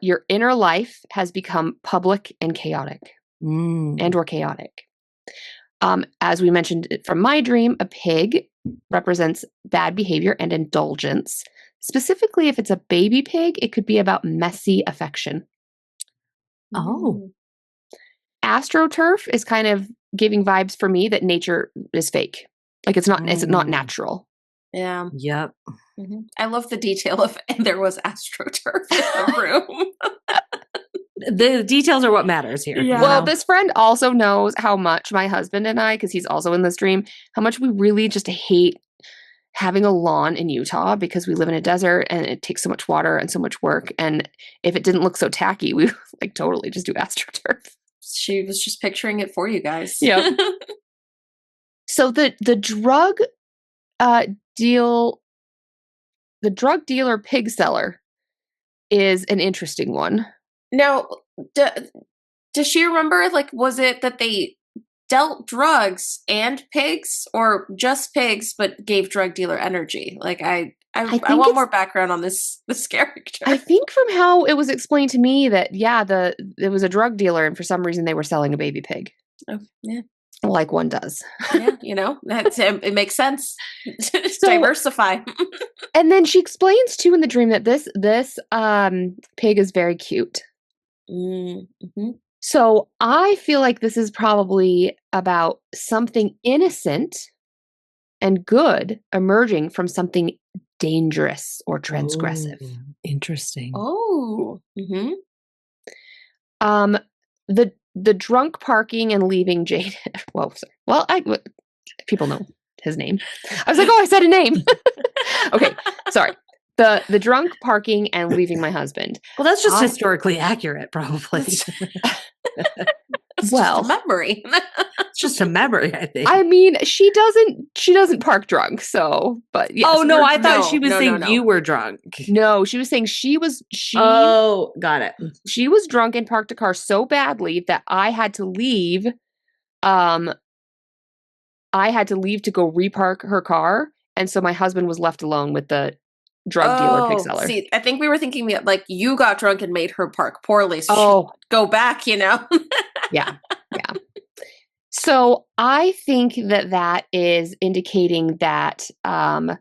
your inner life has become public and chaotic and or chaotic. As we mentioned from my dream, a pig represents bad behavior and indulgence. Specifically, if it's a baby pig, it could be about messy affection. Oh. AstroTurf is kind of giving vibes for me that nature is fake. Like it's not natural. Yeah. Yep. I love the detail of and there was AstroTurf in the room. The details are what matters here. Yeah. Well, this friend also knows how much my husband and I, because he's also in this dream, how much we really just hate having a lawn in Utah because we live in a desert and it takes so much water and so much work. And if it didn't look so tacky, we would like totally just do AstroTurf. She was just picturing it for you guys. Yeah. So the drug dealer pig seller is an interesting one. Now, Does she remember, like, was it that they dealt drugs and pigs, or just pigs but gave drug dealer energy? Like, I want more background on this character. I think from how it was explained to me that, it was a drug dealer, and for some reason they were selling a baby pig. Oh, yeah. Like one does. Yeah, it makes sense. Diversify. And then she explains too in the dream that this pig is very cute. Mm-hmm. So I feel like this is probably about something innocent and good emerging from something dangerous or transgressive. Ooh, interesting. Oh. Mm-hmm. The drunk parking and leaving Jade. People know his name. I was like, I said a name. Okay, sorry. The drunk parking and leaving my husband. Well, that's just historically accurate, probably. It's just a memory. It's just a memory, I think. I mean, she doesn't park drunk, so, but yes. Oh, no, I thought she was saying you were drunk. No, she was saying Oh, got it. She was drunk and parked a car so badly that I had to leave. I had to leave to go repark her car, and so my husband was left alone with the drug dealer pig seller. See, I think we were thinking like you got drunk and made her park poorly, so she'd go back, Yeah. So I think that is indicating that my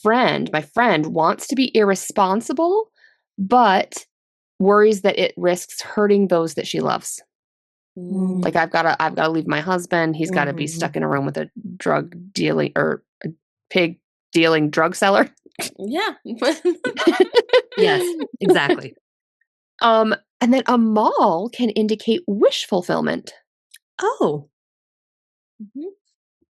friend wants to be irresponsible, but worries that it risks hurting those that she loves. Like I've got to leave my husband. He's got to be stuck in a room with a drug dealing or a pig dealing drug seller. Yeah. Yes, exactly. And then a mall can indicate wish fulfillment. Oh. Mm-hmm.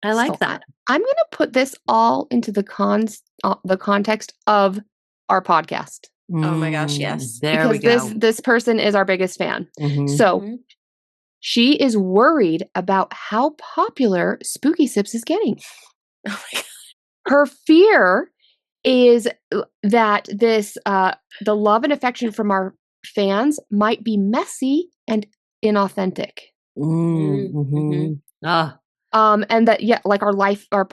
I like that. I'm going to put this all into the context of our podcast. Oh my gosh, yes. There we go. This person is our biggest fan. Mm-hmm. So she is worried about how popular Spooky Sips is getting. Oh my God. Her fear is that this the love and affection from our fans might be messy and inauthentic. Mm-hmm. And that like our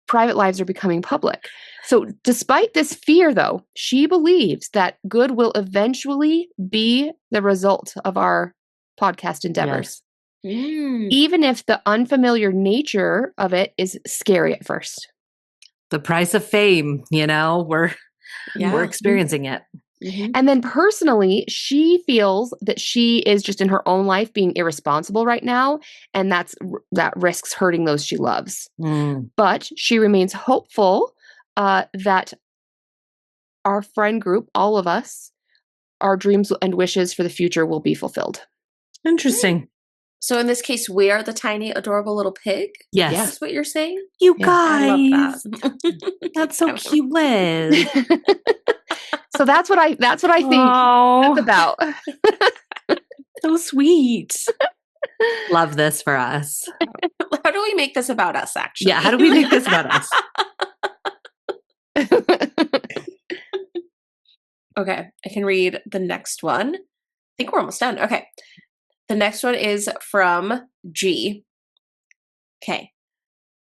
private lives are becoming public. So despite this fear, though, she believes that good will eventually be the result of our podcast endeavors. Yes. Even if the unfamiliar nature of it is scary at first. The price of fame, we're experiencing it. Mm-hmm. And then personally, she feels that she is just in her own life being irresponsible right now, and that risks hurting those she loves. But she remains hopeful that our friend group, all of us, our dreams and wishes for the future will be fulfilled. Interesting. So in this case, we are the tiny, adorable little pig? Yes. That's what you're saying? You guys. I love that. That's so cute, Liz. So that's what I think that's about. So sweet. Love this for us. How do we make this about us, actually? Yeah, how do we make this about us? Okay, I can read the next one. I think we're almost done. Okay. The next one is from G. Okay.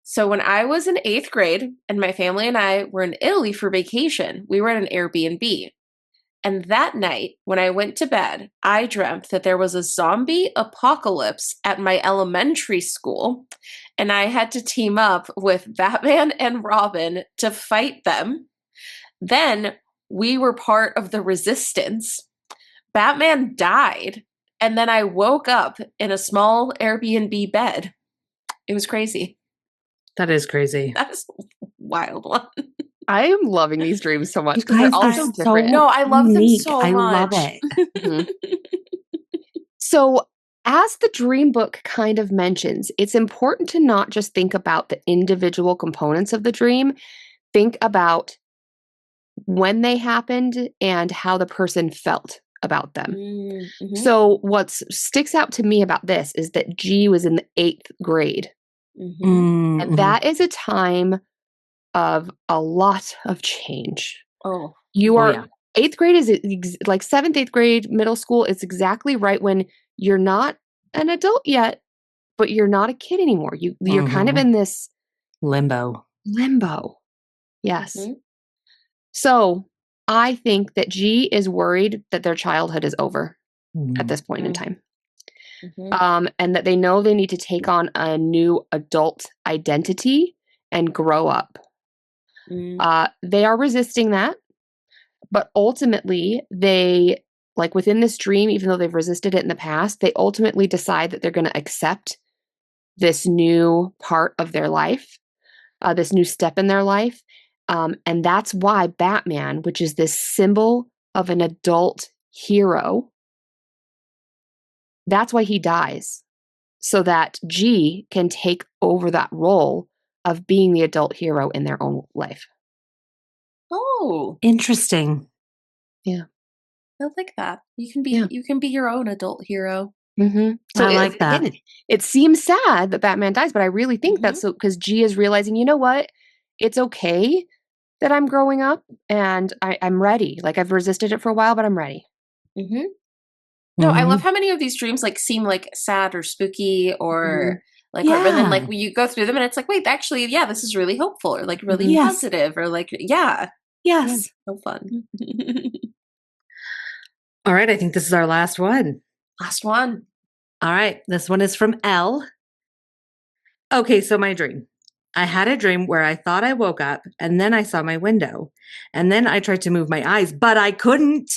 So when I was in 8th grade and my family and I were in Italy for vacation, we were at an Airbnb. And that night, when I went to bed, I dreamt that there was a zombie apocalypse at my elementary school, and I had to team up with Batman and Robin to fight them. Then we were part of the resistance. Batman died, and then I woke up in a small Airbnb bed. It was crazy. That is crazy. That is a wild one. I am loving these dreams so much. They're all so different. No, I love unique. them so I much. love it. Mm-hmm. So, as the dream book kind of mentions, it's important to not just think about the individual components of the dream. Think about when they happened and how the person felt about them. Mm-hmm. So, what sticks out to me about this is that G was in the 8th grade. Mm-hmm. And that is a time of a lot of change. Oh, you are 8th grade is like 7th, 8th grade, middle school. It's exactly right when you're not an adult yet, but you're not a kid anymore. You're kind of in this limbo. Yes. Mm-hmm. So I think that G is worried that their childhood is over at this point in time. And that they know they need to take on a new adult identity and grow up. They are resisting that, but ultimately they, like within this dream, even though they've resisted it in the past, they ultimately decide that they're going to accept this new part of their life, this new step in their life. And that's why Batman, which is this symbol of an adult hero, that's why he dies. So that G can take over that role of being the adult hero in their own life. Oh, interesting. Yeah. I like that. You can be your own adult hero. So I like that. Again, it seems sad that Batman dies, but I really think that's so because G is realizing, you know what? It's okay that I'm growing up and I'm ready. Like I've resisted it for a while, but I'm ready. No, I love how many of these dreams like seem like sad or spooky or like, and then like when you go through them and it's like, wait, actually, yeah, this is really hopeful or like really positive or like, Yes. So fun. All right. I think this is our last one. Last one. All right. This one is from L. Okay. So my dream. I had a dream where I thought I woke up and then I saw my window and then I tried to move my eyes, but I couldn't.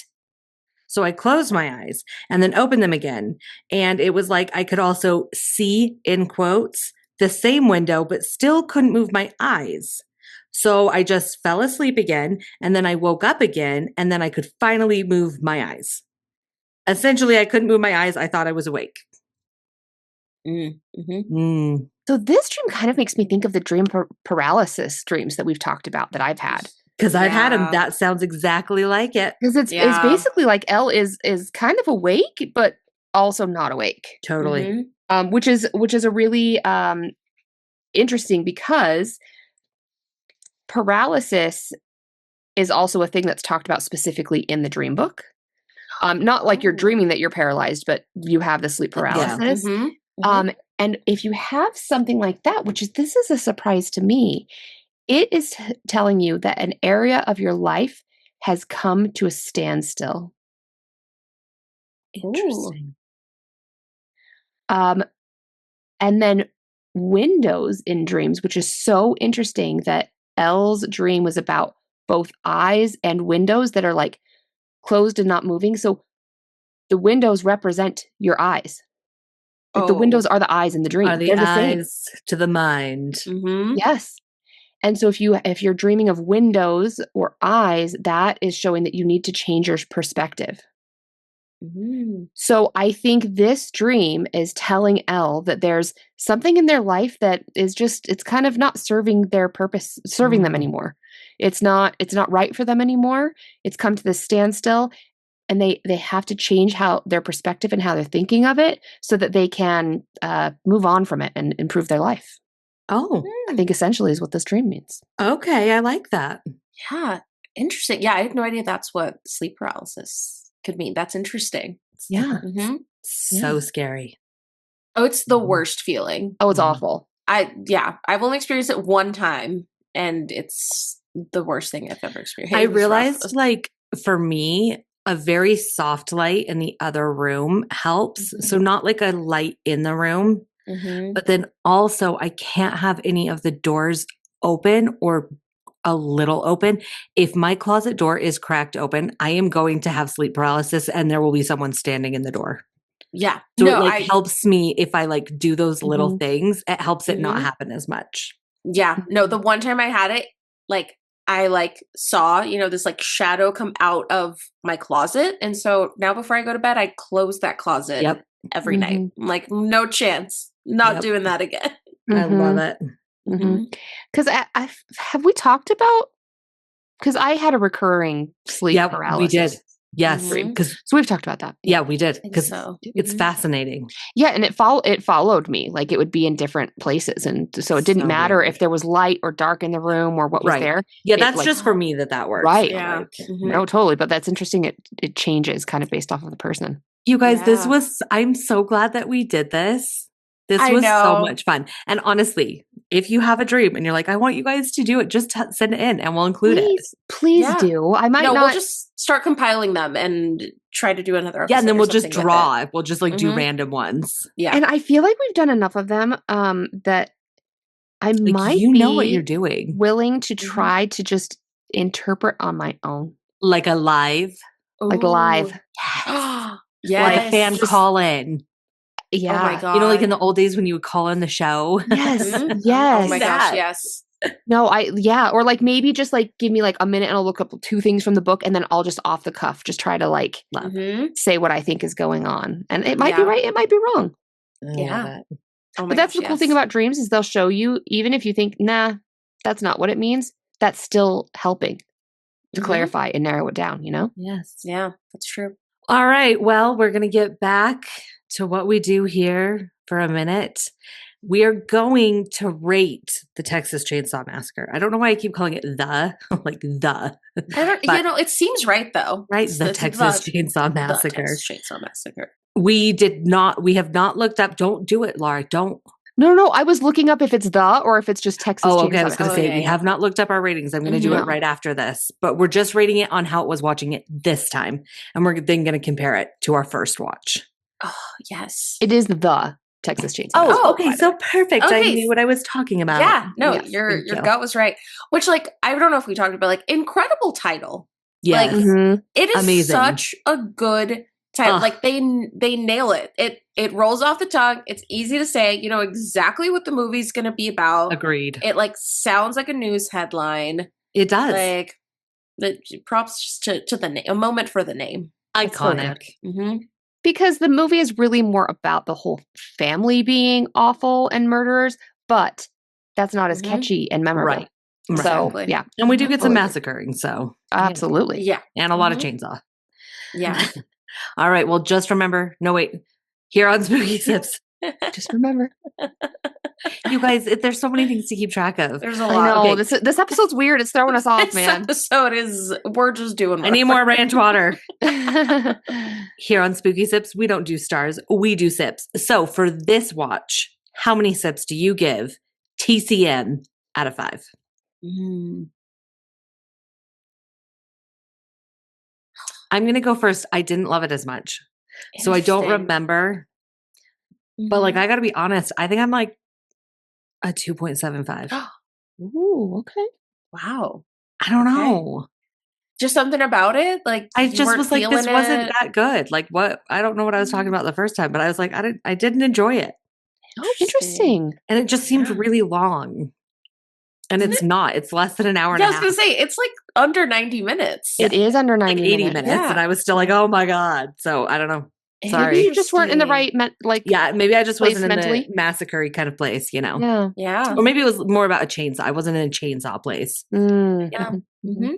So I closed my eyes and then opened them again. And it was like I could also see, in quotes, the same window, but still couldn't move my eyes. So I just fell asleep again. And then I woke up again. And then I could finally move my eyes. Essentially, I couldn't move my eyes. I thought I was awake. So this dream kind of makes me think of the dream paralysis dreams that we've talked about that I've had. Because I've had them. That sounds exactly like it. Because it's basically like L is kind of awake, but also not awake. Totally. Which is a really interesting because paralysis is also a thing that's talked about specifically in the dream book. Not like you're dreaming that you're paralyzed, but you have the sleep paralysis. And if you have something like that, this is a surprise to me, it is telling you that an area of your life has come to a standstill. Interesting. And then windows in dreams, which is so interesting that Elle's dream was about both eyes and windows that are like closed and not moving. So the windows represent your eyes. Like the windows are the eyes in the dream. Are the eyes to the mind. Yes. And so if you're dreaming of windows or eyes, that is showing that you need to change your perspective. So I think this dream is telling Elle that there's something in their life that is it's kind of not serving their purpose, serving them anymore. It's not right for them anymore. It's come to this standstill and they have to change how their perspective and how they're thinking of it so that they can move on from it and improve their life. Oh, I think essentially is what this dream means. Okay, I like that. Yeah, interesting. Yeah, I had no idea that's what sleep paralysis could mean. That's interesting. Yeah. So scary. Oh, it's the worst feeling. Oh, it's awful. I've only experienced it one time and it's the worst thing I've ever experienced. I realized for me, a very soft light in the other room helps. So not like a light in the room. But then also I can't have any of the doors open or a little open. If my closet door is cracked open, I am going to have sleep paralysis and there will be someone standing in the door. Yeah. So it helps me if I do those little things, it helps it not happen as much. Yeah. No, the one time I had it, I saw, this shadow come out of my closet. And so now before I go to bed, I close that closet every night. I'm like, no chance. Not doing that again. I love it. Because have we talked about, because I had a recurring sleep paralysis. We did. Yes, Mhm. because So we've talked about that. we did, think because so. it's Mhm. fascinating. Yeah, and it followed me. Like it would be in different places, and so it didn't So matter weird. if there was light or dark in the room or what was Right. there. Yeah, It, that's like- just for me that works. Right. Yeah. Like, Mhm. No, totally. But that's interesting. It changes kind of based off of the person. you guys, Yeah. I'm so glad that we did this. This I was so know. much fun. And honestly, if you have a dream and you're like, I want you guys to do it, just send it in and we'll include it. Please Yeah. do. I might No, not. we'll just start compiling them and try to do another episode. Yeah, and then or we'll just something with draw. it. We'll just like do Mhm. random ones. Yeah. And I feel like we've done enough of them that I Like, might you be know what you're doing. willing to Mhm. try to just interpret on my own, Like a live, like live. Yes. like a fan Just- call in. Yeah. Oh my god. You know, like in the old days when you would call in the show. Yes. Mhm. Yes. Oh my That. gosh, yes. No, or like maybe just like give me like a minute and I'll look up 2 things from the book and then I'll just off the cuff just try to like Mhm. say what I think is going on. And it might be Yeah. right, it might be wrong. Yeah. Oh my But that's gosh, the cool thing yes. about dreams is they'll show you even if you think, nah, that's not what it means, that's still helping to Mhm. clarify and narrow it down, you know? Yes. Yeah, that's true. All right. Well, we're going to get back to what we do here for a minute. We are going to rate the Texas Chainsaw Massacre. I don't know why I keep calling it like the. I don't. But- it seems right though. Right, It's the Texas Chainsaw the Massacre. Texas Chainsaw Massacre. We have not looked up. Don't do it, Laura. Don't. No, I was looking up if it's the or if it's just Texas Oh, okay. I Chainsaw was going to Massacre. say, we have not looked up our ratings. I'm going to do it Mhm. right after this, but we're just rating it on how it was watching it this time. And we're then going to compare it to our first watch. Oh yes. It is the Texas Chainsaw Oh, Massacre, okay. by the So way. perfect. I Okay. knew what I was talking about. Yeah. No, Yes, your thank you. gut was right. Which, like, I don't know if we talked about, like, incredible title. Yes. Like, Mhm. It is Amazing. such a good title. Ugh. Like they nail it. It rolls off the tongue. It's easy to say. You know exactly what the movie's going to be about. Agreed. It like sounds like a news headline. It does. Like the props to the name. A moment for the name. Iconic. Mm-hmm. Because the movie is really more about the whole family being awful and murderers, but that's not as Mhm. catchy and memorable. Right. Right. So, Exactly. yeah, And we do get some Totally. massacring. So, absolutely. Yeah. and a lot of chainsaw. Yeah. All right. Well, just remember, no, wait, here on Spooky Sips, Just remember. you guys, there's so many things to keep track of. There's a I lot. know. Okay. This episode's weird. It's throwing us off, This man. episode is we're just doing. I need more ranch water. That's Here on Spooky Sips, we don't do stars, we do sips. So for this watch, how many sips do you give TCM out of 5? I'm going to go first. I didn't love it as much. So I don't Interesting. remember. But like, I got to be honest, I think I'm like a 2.75. Ooh, okay. Wow. I don't Okay. know. Just something about it. Like I you just weren't was like, this feeling wasn't it? that good. Like what? I don't know what I was talking about the first time, but I was like, I didn't enjoy it. Oh, interesting. And it just seemed Yeah. really long. And Isn't it's not. It's less than an hour Yeah, I and was a gonna half. say it's like under 90 minutes. It is under 90 Like 80 minutes. minutes. Yeah. And I was still like, oh my God. So I don't know. Sorry. Maybe you just weren't in the Interesting. right Yeah, maybe I just place wasn't in mentally. the massacre kind of place, you know? Yeah. Yeah. Or maybe it was more about a chainsaw. I wasn't in a chainsaw place. Mm. Yeah. Mhm. Mhm.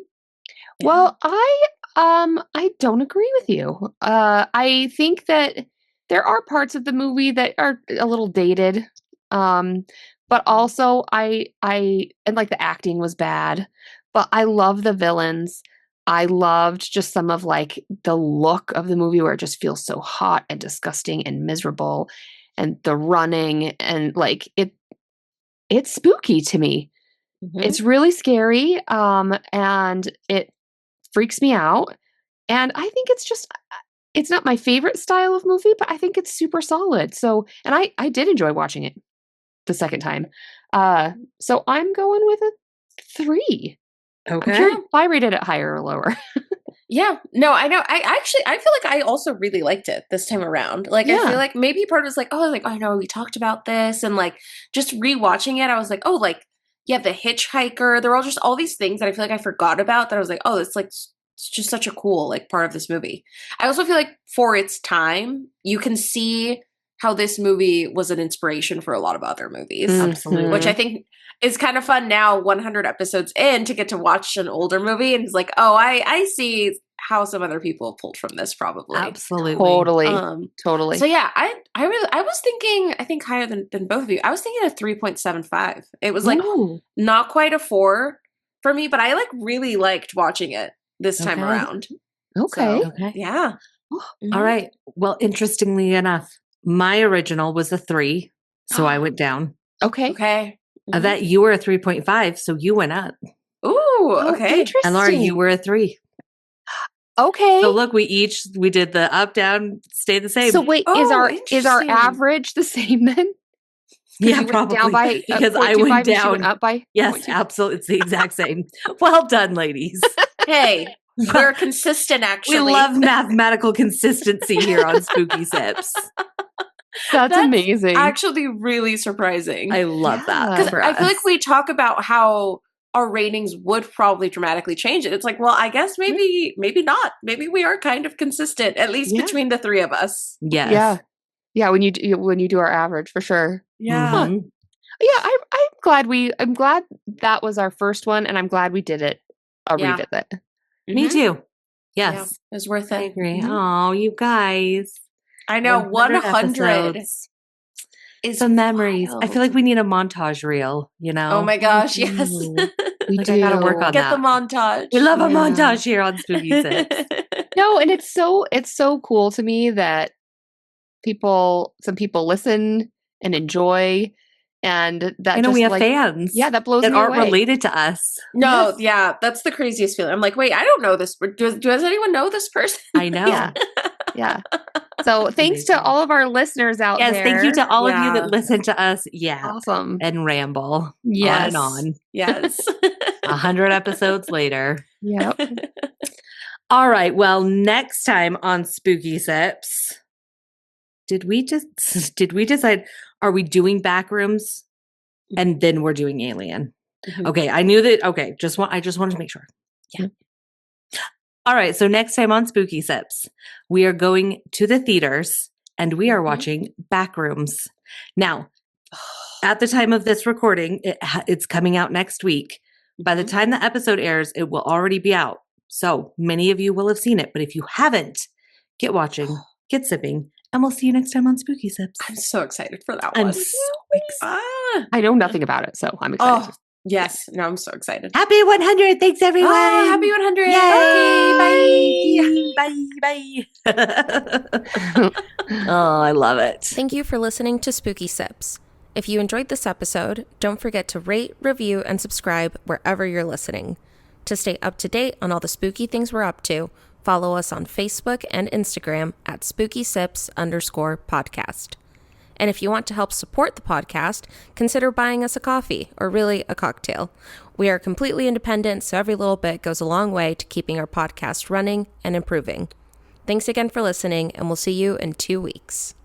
Well, I don't agree with you. I think that there are parts of the movie that are a little dated. But also I and like the acting was bad, but I love the villains. I loved just some of like the look of the movie where it just feels so hot and disgusting and miserable, and the running and like it's spooky to me. Mhm. It's really scary, and it freaks me out. And I think it's not my favorite style of movie, but I think it's super solid. So, and I did enjoy watching it the second time. So I'm going with a 3. I'm Okay. curious if I rated it higher or lower. Yeah. No, I know. I feel like I also really liked it this time around. Like I Yeah. feel like maybe part was like, I know we talked about this, and like just rewatching it, I was like, like yeah, the hitchhiker. They're all just all these things that I feel like I forgot about that I was like, it's like it's just such a cool like part of this movie. I also feel like for its time, you can see how this movie was an inspiration for a lot of other movies. Absolutely. Which I think is kind of fun now, 100 episodes in, to get to watch an older movie and it's like, I see how some other people have pulled from this, probably. Absolutely. Totally. So yeah, I was thinking, I think higher than both of you. I was thinking a 3.75. It was like not quite a 4 for me, but I like really liked watching it this time around. Okay. So, yeah. All right. Well, interestingly enough, my original was a 3, so I went down. Okay. That you were a 3.5, so you went up. Ooh, okay. Interesting. And Laura, you were a 3. Okay. So look, we did the up, down, stay the same. So wait, is our average the same then? Yeah, probably. Down by because I went down. Went up by yes, absolutely. It's the exact same. Well done, ladies. Hey, we're consistent, actually. We love mathematical consistency here on Spooky Sips. That's amazing. Actually, really surprising. I love that. Because I feel like we talk about how our ratings would probably dramatically change it. It's like, well, I guess maybe not. Maybe we are kind of consistent, at least between the three of us. Yes. Yeah. When you do our average, for sure. Yeah. Mm-hmm. Yeah. I'm glad that was our first one, and I'm glad we did it. Revisit. Mm-hmm. Me too. Yes. Yeah, it was worth it. I agree. Mm-hmm. Oh, you guys. I know. 100 is the memories. wild. I feel like we need a montage reel, Oh my gosh, yes. We I gotta work on Get that. the montage. We love a montage here on Spooky Sips. No, and it's so cool to me that some people listen and enjoy, and that I know just, we have fans. Yeah, that blows me away. That aren't related to us. No, yeah, that's the craziest feeling. I'm like, wait, I don't know this. Does anyone know this person? I know. Yeah. So thanks to all of our listeners out there. Yes, thank you to all of you that listen to us. Yeah. Awesome. And ramble. Yes. On and on. Yes. 100 episodes later. Yep. All right. Well, next time on Spooky Sips, did we decide, are we doing Backrooms and then we're doing Alien? Mm-hmm. Okay. I knew that. Okay. I just wanted to make sure. Yeah. All right. So next time on Spooky Sips, we are going to the theaters and we are watching Backrooms. Now, at the time of this recording, it's coming out next week. By the time the episode airs, it will already be out. So many of you will have seen it. But if you haven't, get watching, get sipping, and we'll see you next time on Spooky Sips. I'm so excited for that I'm one. so excited. I know nothing about it, so I'm excited. Oh, yes. No, I'm so excited. Happy 100. Thanks, everyone. Happy 100. Yay. Bye. Oh, I love it. Thank you for listening to Spooky Sips. If you enjoyed this episode, don't forget to rate, review, and subscribe wherever you're listening. To stay up to date on all the spooky things we're up to, follow us on Facebook and Instagram at SpookySips_podcast. And if you want to help support the podcast, consider buying us a coffee, or really a cocktail. We are completely independent, so every little bit goes a long way to keeping our podcast running and improving. Thanks again for listening, and we'll see you in 2 weeks.